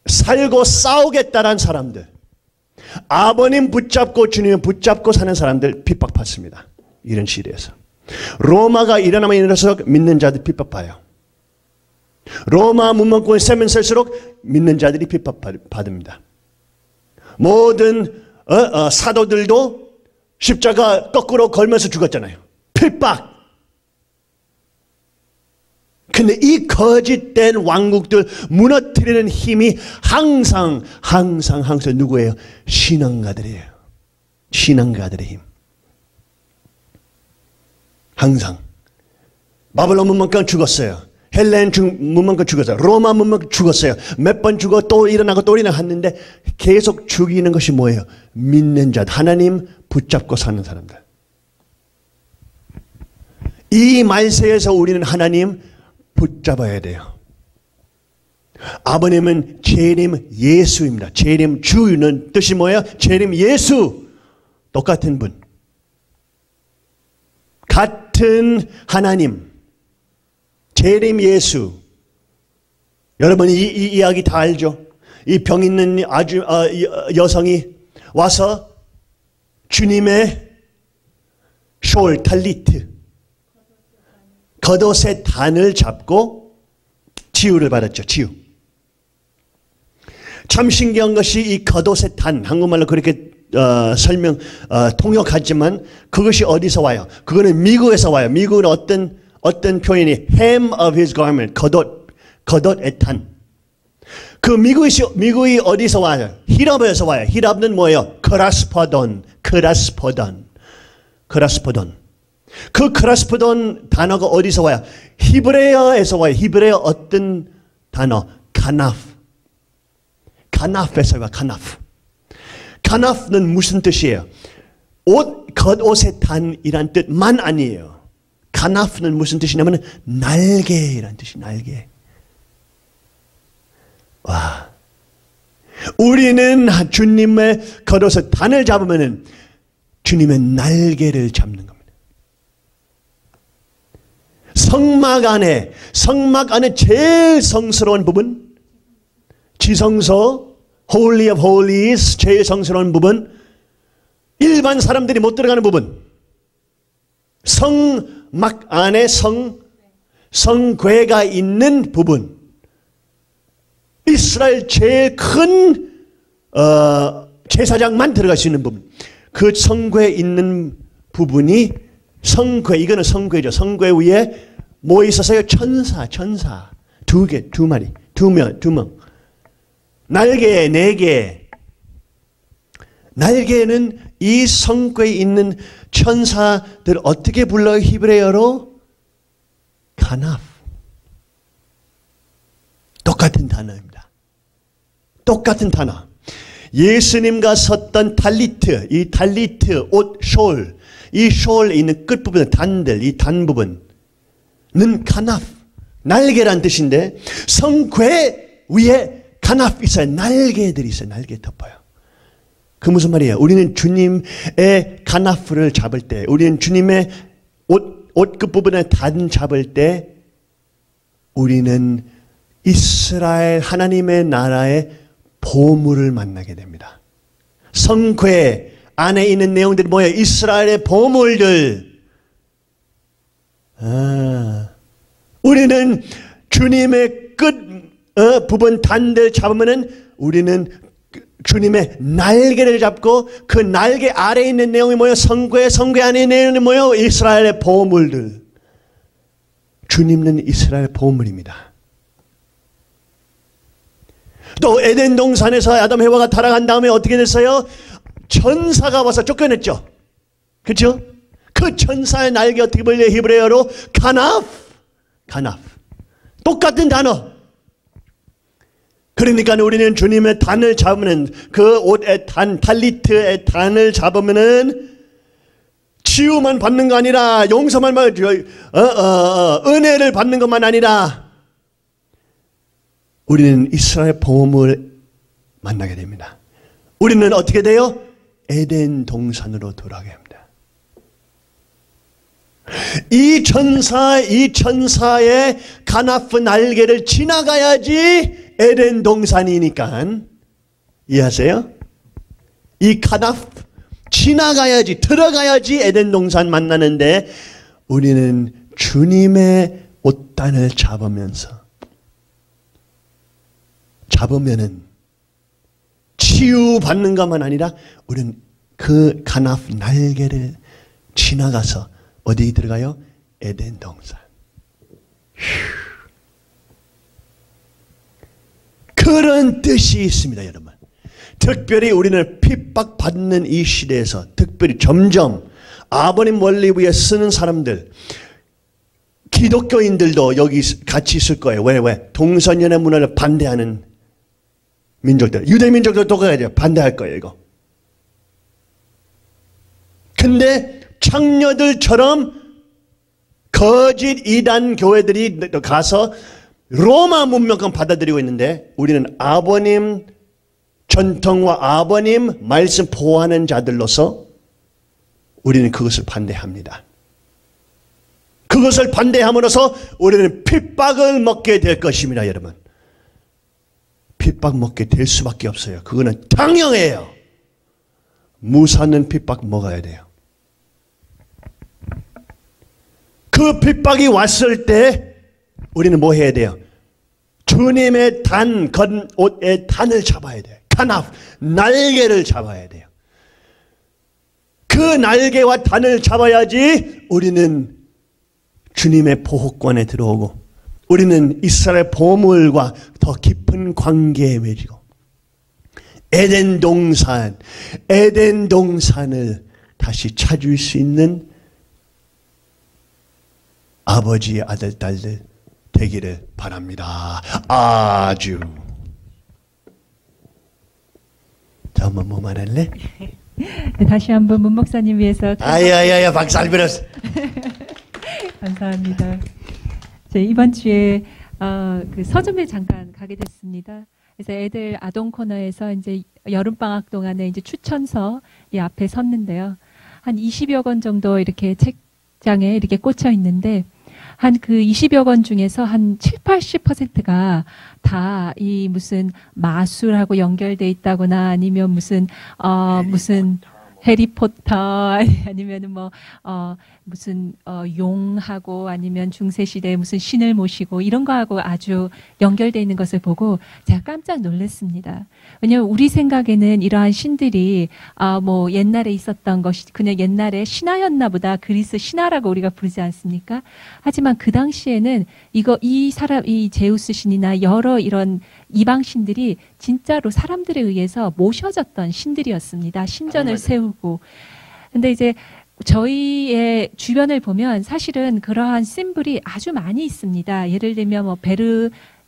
살고 싸우겠다는 사람들, 아버님 붙잡고 주님 붙잡고 사는 사람들 핍박받습니다. 이런 시대에서. 로마가 일어나면 일어날수록 믿는 자들 핍박받아요. 로마 문명권이 세면 셀수록 믿는 자들이 핍박받습니다. 모든 사도들도 십자가 거꾸로 걸면서 죽었잖아요. 핍박. 근데 이 거짓된 왕국들 무너뜨리는 힘이 항상 누구예요? 신앙가들이에요. 신앙가들의 힘. 항상. 바벨론 문명권 죽었어요. 헬렌 문명권 죽었어요. 로마 문명권 죽었어요. 몇 번 죽어 또 일어나고 또 일어나고 했는데 계속 죽이는 것이 뭐예요? 믿는 자, 하나님 붙잡고 사는 사람들. 이 말세에서 우리는 하나님 붙잡아야 돼요. 아버님은 재림 예수입니다. 재림 주는 뜻이 뭐예요? 재림 예수. 똑같은 분. 같은 하나님. 재림 예수. 여러분 이 이야기 다 알죠? 이 병 있는 여성이 와서 주님의 숄 탈리트 겉옷의 단을 잡고 치유를 받았죠. 치유. 참 신기한 것이 이 겉옷의 단, 한국말로 그렇게 통역하지만 그것이 어디서 와요? 그거는 미국에서 와요. 미국은 어떤 표현이 hem of his garment, 겉옷의 단. 그 미국이 어디서 와요? 히랍에서 와요. 히랍은 뭐예요? 크라스포돈. 그 크라스포돈 단어가 어디서 와요? 히브레어에서 와요. 히브레어 어떤 단어? 카나프에서 와요. 카나프는 무슨 뜻이에요? 겉옷의 단이란 뜻만 아니에요. 카나프는 무슨 뜻이냐면 날개라는 뜻이 날개. 와, 우리는 주님의 겉옷의 단을 잡으면은 주님의 날개를 잡는 겁니다. 성막 안에 제일 성스러운 부분, 지성소, Holy of Holies, 제일 성스러운 부분, 일반 사람들이 못 들어가는 부분, 성막 안에 성궤가 있는 부분, 이스라엘 제일 큰 제사장만 들어갈 수 있는 부분, 그 성궤에 있는 부분이 성궤, 이거는 성궤죠. 성궤 위에 뭐 있었어요? 천사. 두 명. 날개, 4개. 날개는 이 성궤에 있는 천사들 어떻게 불러요? 히브리어로? 카나프. 똑같은 단어입니다. 똑같은 단어. 예수님과 섰던 탈리트, 이 탈리트, 옷, 숄, 이 숄에 있는 끝부분, 단들, 이 단 부분은 카나프, 날개란 뜻인데 성궤 위에 카나프 있어요. 날개들이 있어요. 날개 덮어요. 그 무슨 말이에요? 우리는 주님의 카나프를 잡을 때, 우리는 주님의 옷 끝부분에 단 잡을 때 우리는 이스라엘 하나님의 나라의 보물을 만나게 됩니다. 성궤 안에 있는 내용들이 뭐예요? 이스라엘의 보물들. 우리는 주님의 끝 부분 단들 잡으면은 우리는 주님의 날개를 잡고 그 날개 아래에 있는 내용이 뭐예요? 성궤 안에 있는 내용이 뭐예요? 이스라엘의 보물들. 주님은 이스라엘 보물입니다. 또 에덴 동산에서 아담 해와가 타락한 다음에 어떻게 됐어요? 천사가 와서 쫓겨냈죠. 그렇죠? 그 천사의 날개 어떻게 불려요? 히브리어로 카나프. 똑같은 단어. 그러니까 우리는 주님의 단을 잡으면, 그 옷의 단, 탈리트의 단을 잡으면은 치유만 받는 거 아니라, 용서만 은혜를 받는 것만 아니라 우리는 이스라엘 보험을 만나게 됩니다. 우리는 어떻게 돼요? 에덴 동산으로 돌아가게 합니다. 이 천사의 가나프 날개를 지나가야지 에덴 동산이니까. 이해하세요? 이 가나프 지나가야지, 들어가야지 에덴 동산 만나는데, 우리는 주님의 옷단을 잡으면은 치유받는 것만 아니라 우리는 그 가나프 날개를 지나가서 어디 들어가요? 에덴 동산. 그런 뜻이 있습니다, 여러분. 특별히 우리는 핍박받는 이 시대에서, 특별히 점점 아버님 원리 위에 쓰는 사람들, 기독교인들도 여기 같이 있을 거예요. 왜? 동성연애 문화를 반대하는 민족들, 유대 민족도 똑같아요. 반대할 거예요, 이거. 근데 창녀들처럼 거짓 이단 교회들이 가서 로마 문명권 받아들이고 있는데, 우리는 아버님 전통과 아버님 말씀 보호하는 자들로서 우리는 그것을 반대합니다. 그것을 반대함으로써 우리는 핍박을 먹게 될 것입니다, 여러분. 핍박 먹게 될 수밖에 없어요. 그거는 당연해요. 무사는 핍박 먹어야 돼요. 그 핍박이 왔을 때 우리는 뭐 해야 돼요? 주님의 단, 겉옷의 단을 잡아야 돼요. 카나프, 날개를 잡아야 돼요. 그 날개와 단을 잡아야지 우리는 주님의 보호권에 들어오고, 우리는 이스라엘 보물과 더 깊은 관계에 맺히고, 에덴 동산을 다시 찾을 수 있는 아버지, 아들, 딸들 되기를 바랍니다. 아주. 자, 한번 뭐 말할래? 네, 다시 한번 문 목사님 위해서. 아야야야, 박수 안 빌었어. 감사합니다. 이번 주에 그 서점에 잠깐 가게 됐습니다. 그래서 애들 아동 코너에서 이제 여름 방학 동안에 이제 추천서 이 앞에 섰는데요. 한 20여 권 정도 이렇게 책장에 이렇게 꽂혀 있는데, 한 그 20여 권 중에서 한 70~80%가 다 이 무슨 마술하고 연결돼 있다거나, 아니면 무슨 해리포터, 아니면은 뭐 무슨 용하고, 아니면 중세시대에 무슨 신을 모시고 이런 거하고 아주 연결되어 있는 것을 보고 제가 깜짝 놀랐습니다. 왜냐하면 우리 생각에는 이러한 신들이 뭐 옛날에 있었던 것이 그냥 옛날에 신화였나 보다, 그리스 신화라고 우리가 부르지 않습니까? 하지만 그 당시에는 이 제우스 신이나 여러 이런 이방 신들이 진짜로 사람들에 의해서 모셔졌던 신들이었습니다. 신전을 세우고. 근데 이제 저희의 주변을 보면 사실은 그러한 심볼이 아주 많이 있습니다. 예를 들면 뭐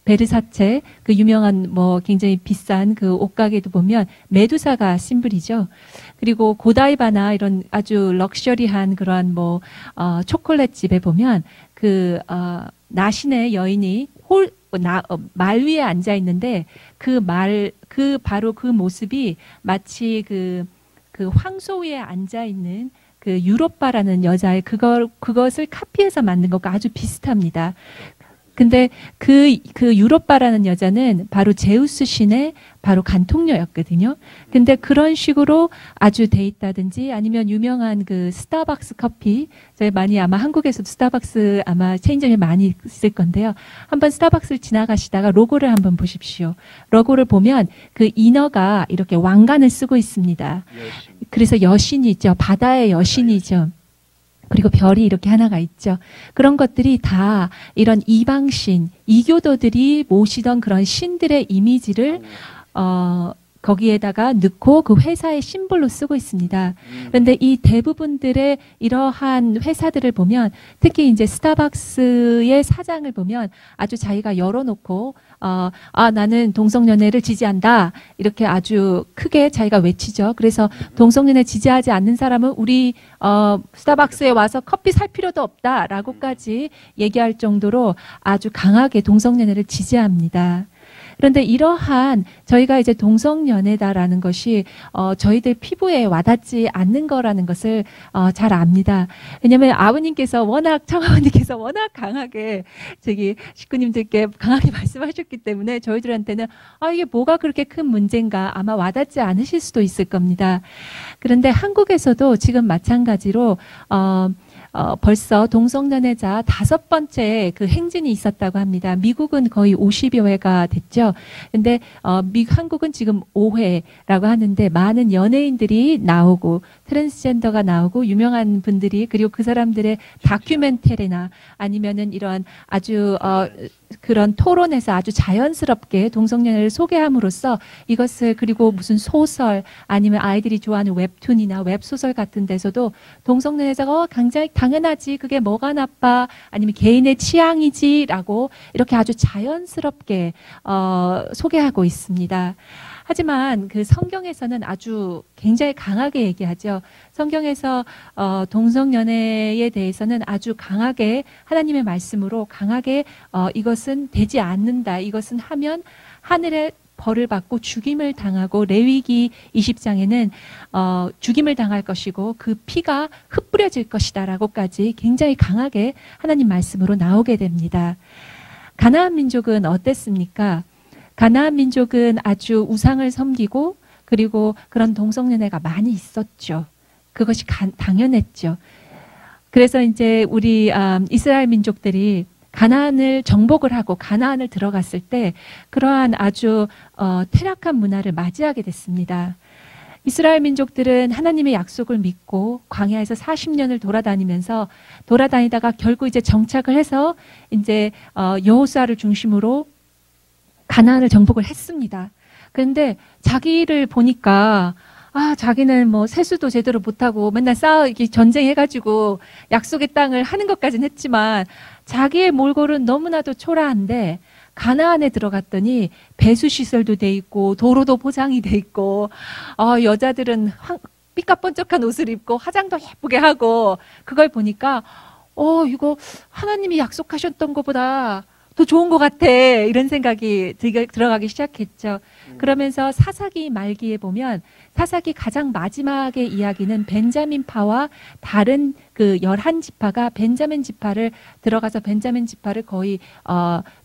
베르사체, 그 유명한 뭐 굉장히 비싼 그 옷가게도 보면 메두사가 심볼이죠. 그리고 고다이바나 이런 아주 럭셔리한 그러한 뭐 초콜릿 집에 보면 그 나신의 여인이 말 위에 앉아 있는데, 바로 그 모습이 마치 그 황소 위에 앉아 있는 그 유로빠라는 여자의 그것을 카피해서 만든 것과 아주 비슷합니다. 근데 그 유로빠라는 여자는 바로 제우스 신의 바로 간통녀였거든요. 근데 그런 식으로 아주 돼 있다든지, 아니면 유명한 그 스타벅스 커피, 저희 많이 아마 한국에서도 스타벅스 아마 체인점에 많이 있을 건데요. 한번 스타벅스를 지나가시다가 로고를 한번 보십시오. 로고를 보면 그 인어가 이렇게 왕관을 쓰고 있습니다. 그래서 여신이죠. 바다의 여신이죠. 그리고 별이 이렇게 하나가 있죠. 그런 것들이 다 이런 이방신, 이교도들이 모시던 그런 신들의 이미지를 거기에다가 넣고 그 회사의 심볼로 쓰고 있습니다. 그런데 이 대부분들의 이러한 회사들을 보면 특히 이제 스타벅스의 사장을 보면 아주 자기가 열어놓고 나는 동성연애를 지지한다. 이렇게 아주 크게 자기가 외치죠. 그래서 동성연애 지지하지 않는 사람은 우리 스타벅스에 와서 커피 살 필요도 없다라고까지 얘기할 정도로 아주 강하게 동성연애를 지지합니다. 그런데 이러한 저희가 이제 동성연애다라는 것이 저희들 피부에 와닿지 않는 거라는 것을 잘 압니다. 왜냐하면 청아버님께서 워낙 강하게 저기 식구님들께 강하게 말씀하셨기 때문에 저희들한테는 이게 뭐가 그렇게 큰 문제인가 아마 와닿지 않으실 수도 있을 겁니다. 그런데 한국에서도 지금 마찬가지로 벌써 동성연애자 5번째 그 행진이 있었다고 합니다. 미국은 거의 50여 회가 됐죠. 근데 한국은 지금 5회라고 하는데 많은 연예인들이 나오고 트랜스젠더가 나오고 유명한 분들이 그리고 그 사람들의 다큐멘터리나 아니면은 이런 아주 그런 토론에서 아주 자연스럽게 동성연애를 소개함으로써 이것을 그리고 무슨 소설 아니면 아이들이 좋아하는 웹툰이나 웹소설 같은 데서도 동성연애자가 굉장히 당연하지 그게 뭐가 나빠 아니면 개인의 취향이지라고 이렇게 아주 자연스럽게 소개하고 있습니다. 하지만 그 성경에서는 아주 굉장히 강하게 얘기하죠. 성경에서 동성연애에 대해서는 아주 강하게 하나님의 말씀으로 강하게 이것은 되지 않는다. 이것은 하면 하늘의 벌을 받고 죽임을 당하고 레위기 20장에는 죽임을 당할 것이고 그 피가 흩뿌려질 것이다 라고까지 굉장히 강하게 하나님 말씀으로 나오게 됩니다. 가나안 민족은 어땠습니까? 가나안 민족은 아주 우상을 섬기고 그리고 그런 동성연애가 많이 있었죠. 그것이 당연했죠. 그래서 이제 우리 이스라엘 민족들이 가나안을 정복을 하고 가나안을 들어갔을 때 그러한 아주 퇴락한 문화를 맞이하게 됐습니다. 이스라엘 민족들은 하나님의 약속을 믿고 광야에서 40년을 돌아다니다가 결국 이제 정착을 해서 이제 여호수아를 중심으로 가나안을 정복을 했습니다. 그런데 자기를 보니까 자기는 뭐 세수도 제대로 못하고 맨날 이렇게 전쟁해가지고 약속의 땅을 하는 것까지는 했지만 자기의 몰골은 너무나도 초라한데 가나안에 들어갔더니 배수시설도 돼 있고 도로도 포장이 돼 있고 여자들은 삐까뻔쩍한 옷을 입고 화장도 예쁘게 하고 그걸 보니까 이거 하나님이 약속하셨던 것보다 더 좋은 것 같아 이런 생각이 들어가기 시작했죠. 그러면서 사사기 말기에 보면 사사기 가장 마지막의 이야기는 벤자민파와 다른 그 11지파가 벤자민 지파를 들어가서 벤자민 지파를 거의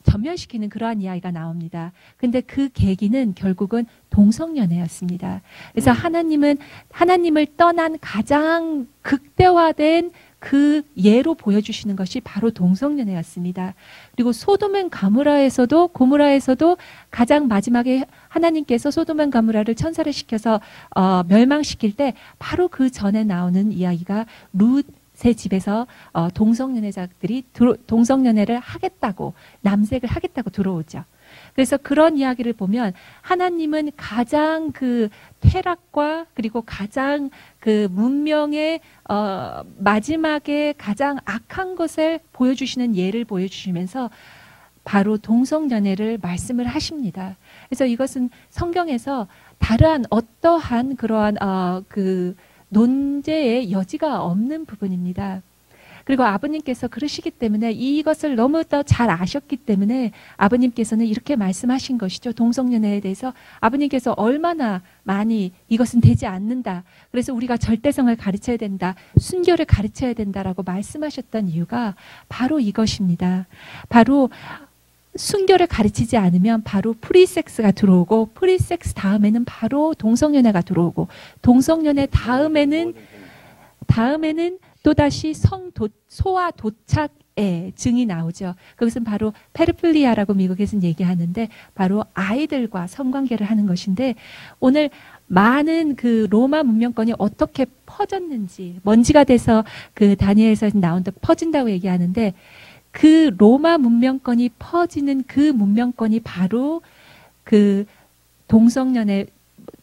전멸시키는 그러한 이야기가 나옵니다. 근데 그 계기는 결국은 동성연애였습니다. 그래서 하나님을 떠난 가장 극대화된 그 예로 보여주시는 것이 바로 동성연애였습니다. 그리고 고모라에서도 가장 마지막에 하나님께서 소돔 앤 고모라를 천사를 시켜서 멸망시킬 때 바로 그 전에 나오는 이야기가 룻의 집에서 동성연애자들이 동성연애를 하겠다고 남색을 하겠다고 들어오죠. 그래서 그런 이야기를 보면 하나님은 가장 그 퇴락과 그리고 가장 그 문명의 마지막에 가장 악한 것을 보여주시는 예를 보여주시면서 바로 동성연애를 말씀을 하십니다. 그래서 이것은 성경에서 다른 어떠한 그러한 그 논제의 여지가 없는 부분입니다. 그리고 아버님께서 그러시기 때문에 이것을 너무 더 잘 아셨기 때문에 아버님께서는 이렇게 말씀하신 것이죠. 동성연애에 대해서 아버님께서 얼마나 많이 이것은 되지 않는다. 그래서 우리가 절대성을 가르쳐야 된다. 순교를 가르쳐야 된다라고 말씀하셨던 이유가 바로 이것입니다. 바로 순교를 가르치지 않으면 바로 프리섹스가 들어오고 프리섹스 다음에는 바로 동성연애가 들어오고 동성연애 다음에는 또다시 소아 도착의 증이 나오죠. 그것은 바로 페르플리아라고 미국에서는 얘기하는데 바로 아이들과 성관계를 하는 것인데 오늘 많은 그 로마 문명권이 어떻게 퍼졌는지, 먼지가 돼서 그 다니엘에서 나온다, 퍼진다고 얘기하는데, 그 로마 문명권이 퍼지는 그 문명권이 바로 그 동성연애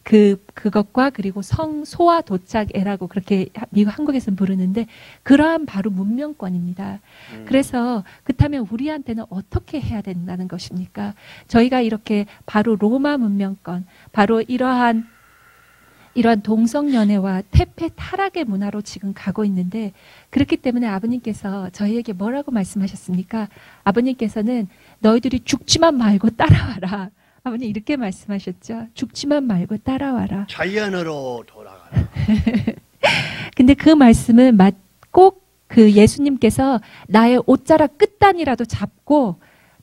그것과 그리고 소아 도착애라고 그렇게 미국 한국에서는 부르는데, 그러한 바로 문명권입니다. 그래서 그렇다면 우리한테는 어떻게 해야 된다는 것입니까? 저희가 이렇게 바로 로마 문명권, 바로 이러한 동성연애와 태폐 타락의 문화로 지금 가고 있는데, 그렇기 때문에 아버님께서 저희에게 뭐라고 말씀하셨습니까? 아버님께서는 너희들이 죽지만 말고 따라와라. 아버님 이렇게 말씀하셨죠. 죽지만 말고 따라와라. 자연으로 돌아가라. 근데 그 말씀은 꼭 그 예수님께서 나의 옷자락 끝단이라도 잡고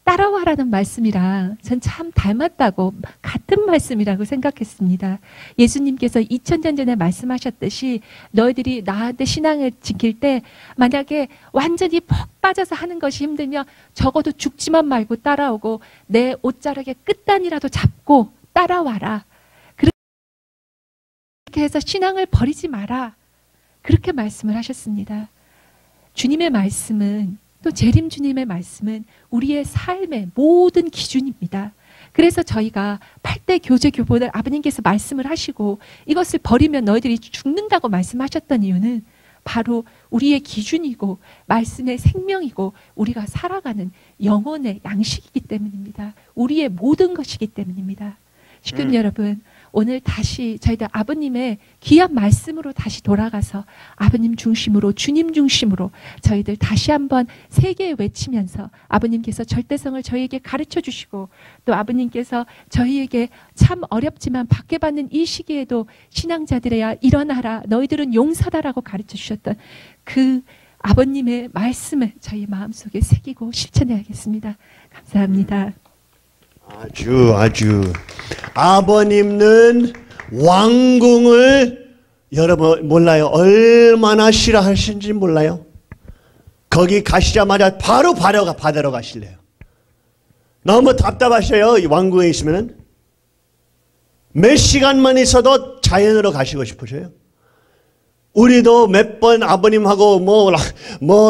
따라와라는 말씀이랑 전 참 닮았다고, 같은 말씀이라고 생각했습니다. 예수님께서 2000년 전에 말씀하셨듯이 너희들이 나한테 신앙을 지킬 때 만약에 완전히 퍽 빠져서 하는 것이 힘들면 적어도 죽지만 말고 따라오고 내 옷자락의 끝단이라도 잡고 따라와라. 그렇게 해서 신앙을 버리지 마라. 그렇게 말씀을 하셨습니다. 주님의 말씀은, 또 재림 주님의 말씀은 우리의 삶의 모든 기준입니다. 그래서 저희가 8대 교제 교본을 아버님께서 말씀을 하시고 이것을 버리면 너희들이 죽는다고 말씀하셨던 이유는 바로 우리의 기준이고 말씀의 생명이고 우리가 살아가는 영혼의 양식이기 때문입니다. 우리의 모든 것이기 때문입니다. 식구님 여러분, 오늘 다시 저희들 아버님의 귀한 말씀으로 다시 돌아가서 아버님 중심으로, 주님 중심으로 저희들 다시 한번 세계에 외치면서 아버님께서 절대성을 저희에게 가르쳐 주시고, 또 아버님께서 저희에게 참 어렵지만 받게받는 이 시기에도 신앙자들이야 일어나라, 너희들은 용사다라고 가르쳐 주셨던 그 아버님의 말씀을 저희 마음속에 새기고 실천해야겠습니다. 감사합니다. 아주 아버님은 왕궁을 여러분 몰라요. 얼마나 싫어하시는지 몰라요. 거기 가시자마자 바로 받으러 가실래요. 너무 답답하셔요. 이 왕궁에 있으면은 몇 시간만 있어도 자연으로 가시고 싶으셔요. 우리도 몇 번 아버님하고 뭐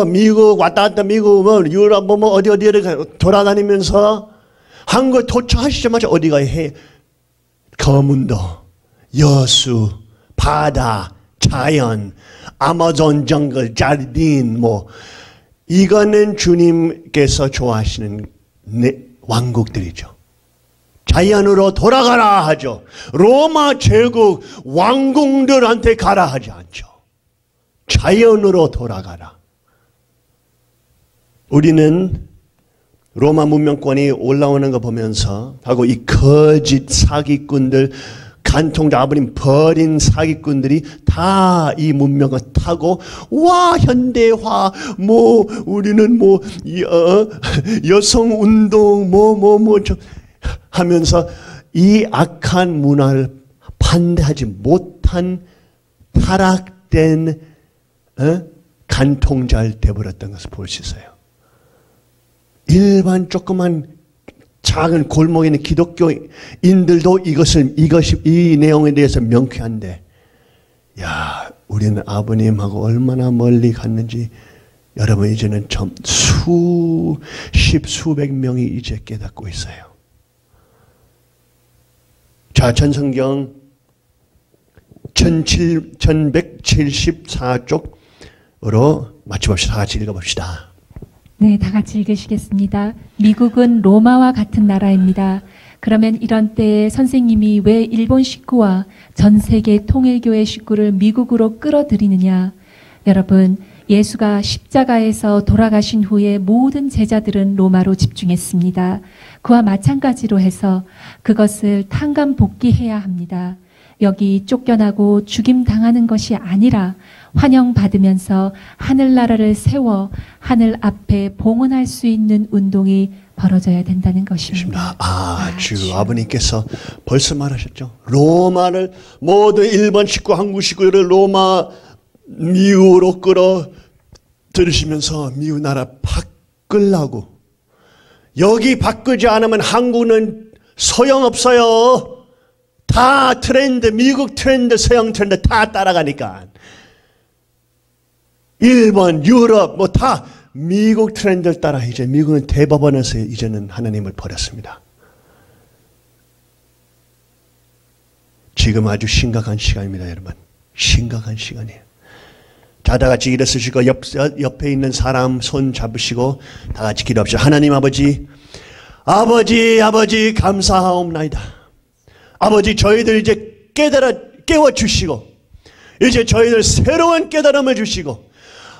미국 왔다 갔다, 미국 뭐 유럽 뭐 어디를 돌아다니면서 한국에 도착하시자마자 어디 가야 해? 거문도, 여수, 바다, 자연, 아마존 정글, 자르딘, 이거는 주님께서 좋아하시는 왕국들이죠. 자연으로 돌아가라 하죠. 로마 제국 왕궁들한테 가라 하지 않죠. 자연으로 돌아가라. 우리는 로마 문명권이 올라오는 거 보면서 하고 이 거짓 사기꾼들, 간통자 아버님 버린 사기꾼들이 다 이 문명을 타고 와 현대화 우리는 여성 운동 하면서 이 악한 문화를 반대하지 못한 타락된 간통자를 되버렸던 것을 볼 수 있어요. 일반 조그만 작은 골목에 있는 기독교인들도 이 내용에 대해서 명쾌한데, 야, 우리는 아버님하고 얼마나 멀리 갔는지 여러분 이제는 수백 명이 이제 깨닫고 있어요. 자, 전성경 1174쪽으로 맞춰봅시다. 다 같이 읽어봅시다. 네, 다 같이 읽으시겠습니다. 미국은 로마와 같은 나라입니다. 그러면 이런 때에 선생님이 왜 일본 식구와 전 세계 통일교회 식구를 미국으로 끌어들이느냐? 여러분, 예수가 십자가에서 돌아가신 후에 모든 제자들은 로마로 집중했습니다. 그와 마찬가지로 해서 그것을 탕감복귀해야 합니다. 여기 쫓겨나고 죽임당하는 것이 아니라 환영받으면서 하늘나라를 세워 하늘 앞에 봉헌할 수 있는 운동이 벌어져야 된다는 것입니다. 주 아버님께서 벌써 말하셨죠. 로마를 모든 일본 식구, 한국 식구를 로마 미국으로 끌어 들으시면서 미국 나라 바꾸려고. 여기 바꾸지 않으면 한국은 소용없어요. 다 트렌드, 미국 트렌드, 서양 트렌드 다 따라가니까 일본, 유럽 뭐 다 미국 트렌드를 따라 이제 미국은 대법원에서 이제는 하나님을 버렸습니다. 지금 아주 심각한 시간입니다, 여러분. 심각한 시간이에요. 자, 다 같이 일어서시고 옆에 있는 사람 손 잡으시고 다 같이 기도합시다. 하나님 아버지, 아버지 감사하옵나이다. 아버지, 저희들 이제 깨워주시고 이제 저희들 새로운 깨달음을 주시고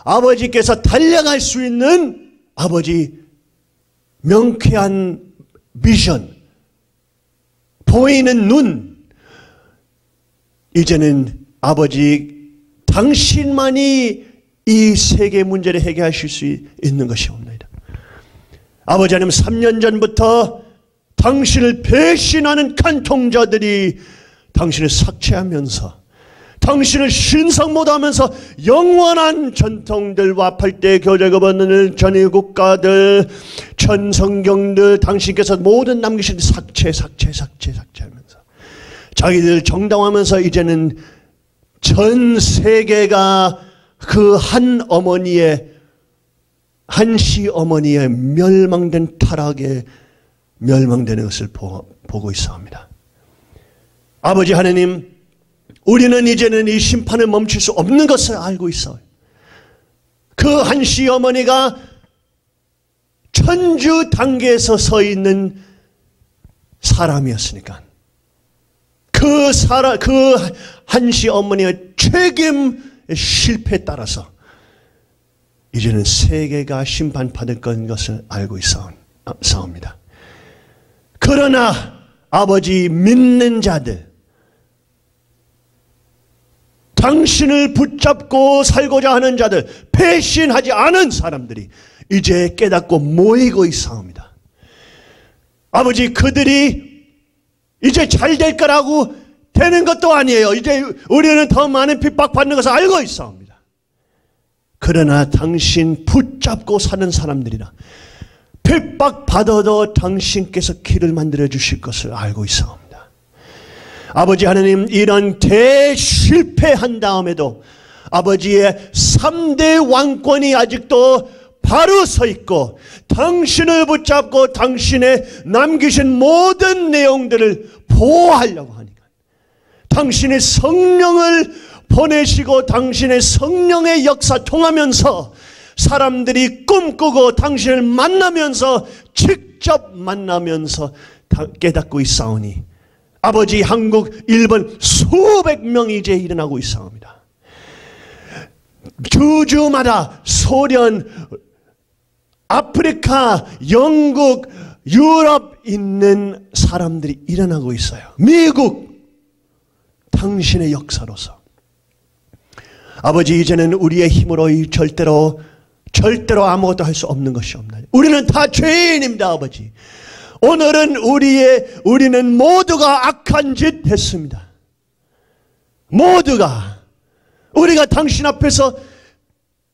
아버지께서 달려갈 수 있는 아버지 명쾌한 비전, 보이는 눈, 이제는 아버지 당신만이 이 세계 문제를 해결하실 수 있는 것이옵나이다. 아버지 하나님, 3년 전부터 당신을 배신하는 간통자들이 당신을 삭제하면서 당신을 신성 못하면서 영원한 전통들과 8대 교제급원을 전의 국가들, 전 성경들 당신께서 모든 남기신 삭제하면서 자기들 정당화하면서 이제는 전 세계가 그 한 어머니의, 한시 어머니의 멸망된 타락에 멸망되는 것을 보고 있어옵니다. 아버지 하나님, 우리는 이제는 이 심판을 멈출 수 없는 것을 알고 있어요. 그 한시 어머니가 천주 단계에서 서 있는 사람이었으니까 그 한시 어머니의 책임 실패에 따라서 이제는 세계가 심판받을 것을 알고 있사옵니다. 그러나 아버지, 믿는 자들, 당신을 붙잡고 살고자 하는 자들, 배신하지 않은 사람들이 이제 깨닫고 모이고 있사옵니다. 아버지, 그들이 이제 잘 될 거라고 되는 것도 아니에요. 이제 우리는 더 많은 핍박받는 것을 알고 있사옵니다. 그러나 당신 붙잡고 사는 사람들이라 핍박받아도 당신께서 길을 만들어 주실 것을 알고 있사옵니다. 아버지 하나님, 이런 대실패한 다음에도 아버지의 3대 왕권이 아직도 바로 서 있고 당신을 붙잡고 당신의 남기신 모든 내용들을 보호하려고 하니까 당신의 성령을 보내시고 당신의 성령의 역사 통하면서 사람들이 꿈꾸고 당신을 만나면서 직접 만나면서 깨닫고 있사오니 아버지, 한국, 일본 수백 명이 이제 일어나고 있사옵니다. 주주마다 소련, 아프리카, 영국, 유럽 있는 사람들이 일어나고 있어요. 미국, 당신의 역사로서. 아버지, 이제는 우리의 힘으로 절대로 아무것도 할 수 없는 것이 없나요? 우리는 다 죄인입니다, 아버지. 오늘은 우리는 모두가 악한 짓 했습니다. 모두가. 우리가 당신 앞에서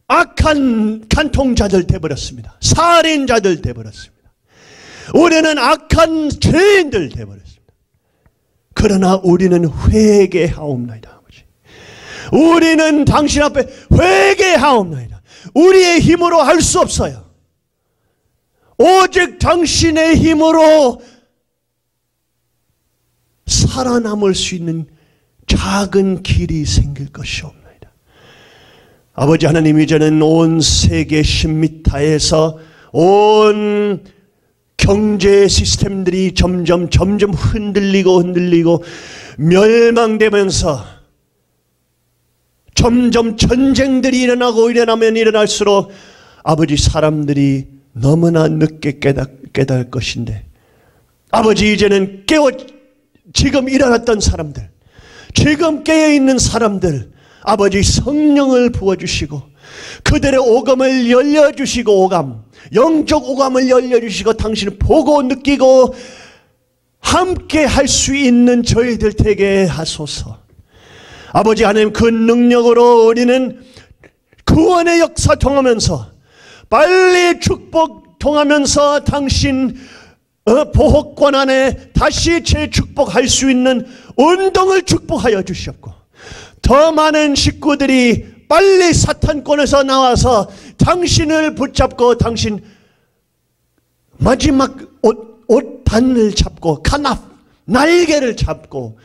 악한 간통자들 되어버렸습니다. 살인자들 되어버렸습니다. 우리는 악한 죄인들 되어버렸습니다. 그러나 우리는 회개하옵나이다, 아버지. 우리는 당신 앞에 회개하옵나이다. 우리의 힘으로 할 수 없어요. 오직 당신의 힘으로 살아남을 수 있는 작은 길이 생길 것이옵나이다. 아버지 하나님, 이제는 온 세계 10m에서 온 경제 시스템들이 점점 흔들리고 멸망되면서 점점 전쟁들이 일어나면 일어날수록 아버지, 사람들이 너무나 늦게 깨달을 것인데 아버지, 이제는 지금 일어났던 사람들, 지금 깨어있는 사람들, 아버지 성령을 부어주시고 그들의 오감을 열려주시고 영적 오감을 열려주시고 당신을 보고 느끼고 함께 할 수 있는 저희들 되게 하소서. 아버지 하나님, 그 능력으로 우리는 구원의 역사 통하면서 빨리 축복 통하면서 당신 보호권 안에 다시 재축복할 수 있는 운동을 축복하여 주셨고, 더 많은 식구들이 빨리 사탄권에서 나와서 당신을 붙잡고 당신 마지막 옷단을 잡고 카나프 날개를 잡고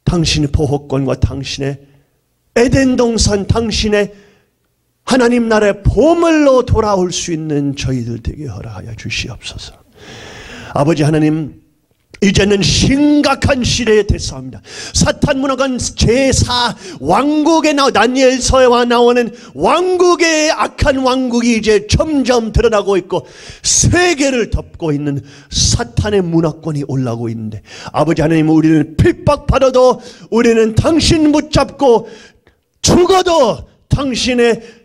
당신의 보호권과 당신의 에덴 동산, 당신의 하나님 나라의 보물로 돌아올 수 있는 저희들 되게 허락하여 주시옵소서. 아버지 하나님, 이제는 심각한 시대에 됐사옵니다. 사탄 문화관 제4 왕국에 다니엘서에 나오는 왕국의 악한 왕국이 이제 점점 드러나고 있고 세계를 덮고 있는 사탄의 문화권이 올라오고 있는데, 아버지 하나님, 우리는 핍박받아도 우리는 당신 붙잡고 죽어도 당신의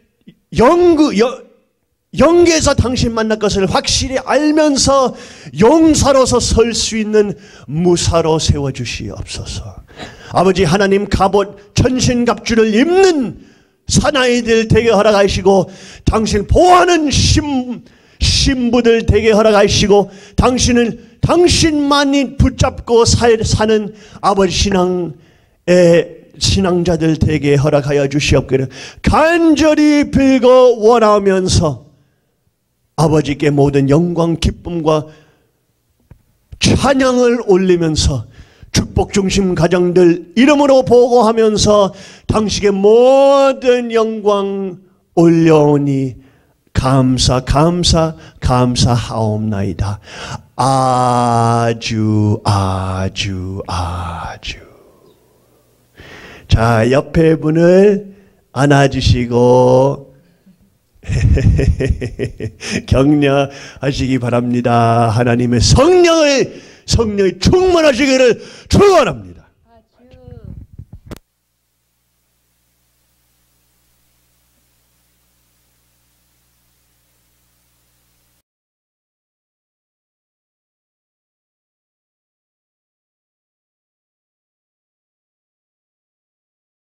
영계에서 당신 만날 것을 확실히 알면서 용사로서 설 수 있는 무사로 세워주시옵소서. 아버지 하나님, 갑옷 천신갑주를 입는 사나이들 되게 허락하시고, 당신 보호하는 신부들 되게 허락하시고, 당신만이 붙잡고 사는 아버지 신앙자들 되게 허락하여 주시옵기를 간절히 빌고 원하면서 아버지께 모든 영광, 기쁨과 찬양을 올리면서 축복 중심 가정들 이름으로 보고하면서 당신의 모든 영광 올려오니 감사하옵나이다. 아주. 자, 옆에 분을 안아주시고 격려하시기 바랍니다. 하나님의 성령이 충만하시기를 축원합니다.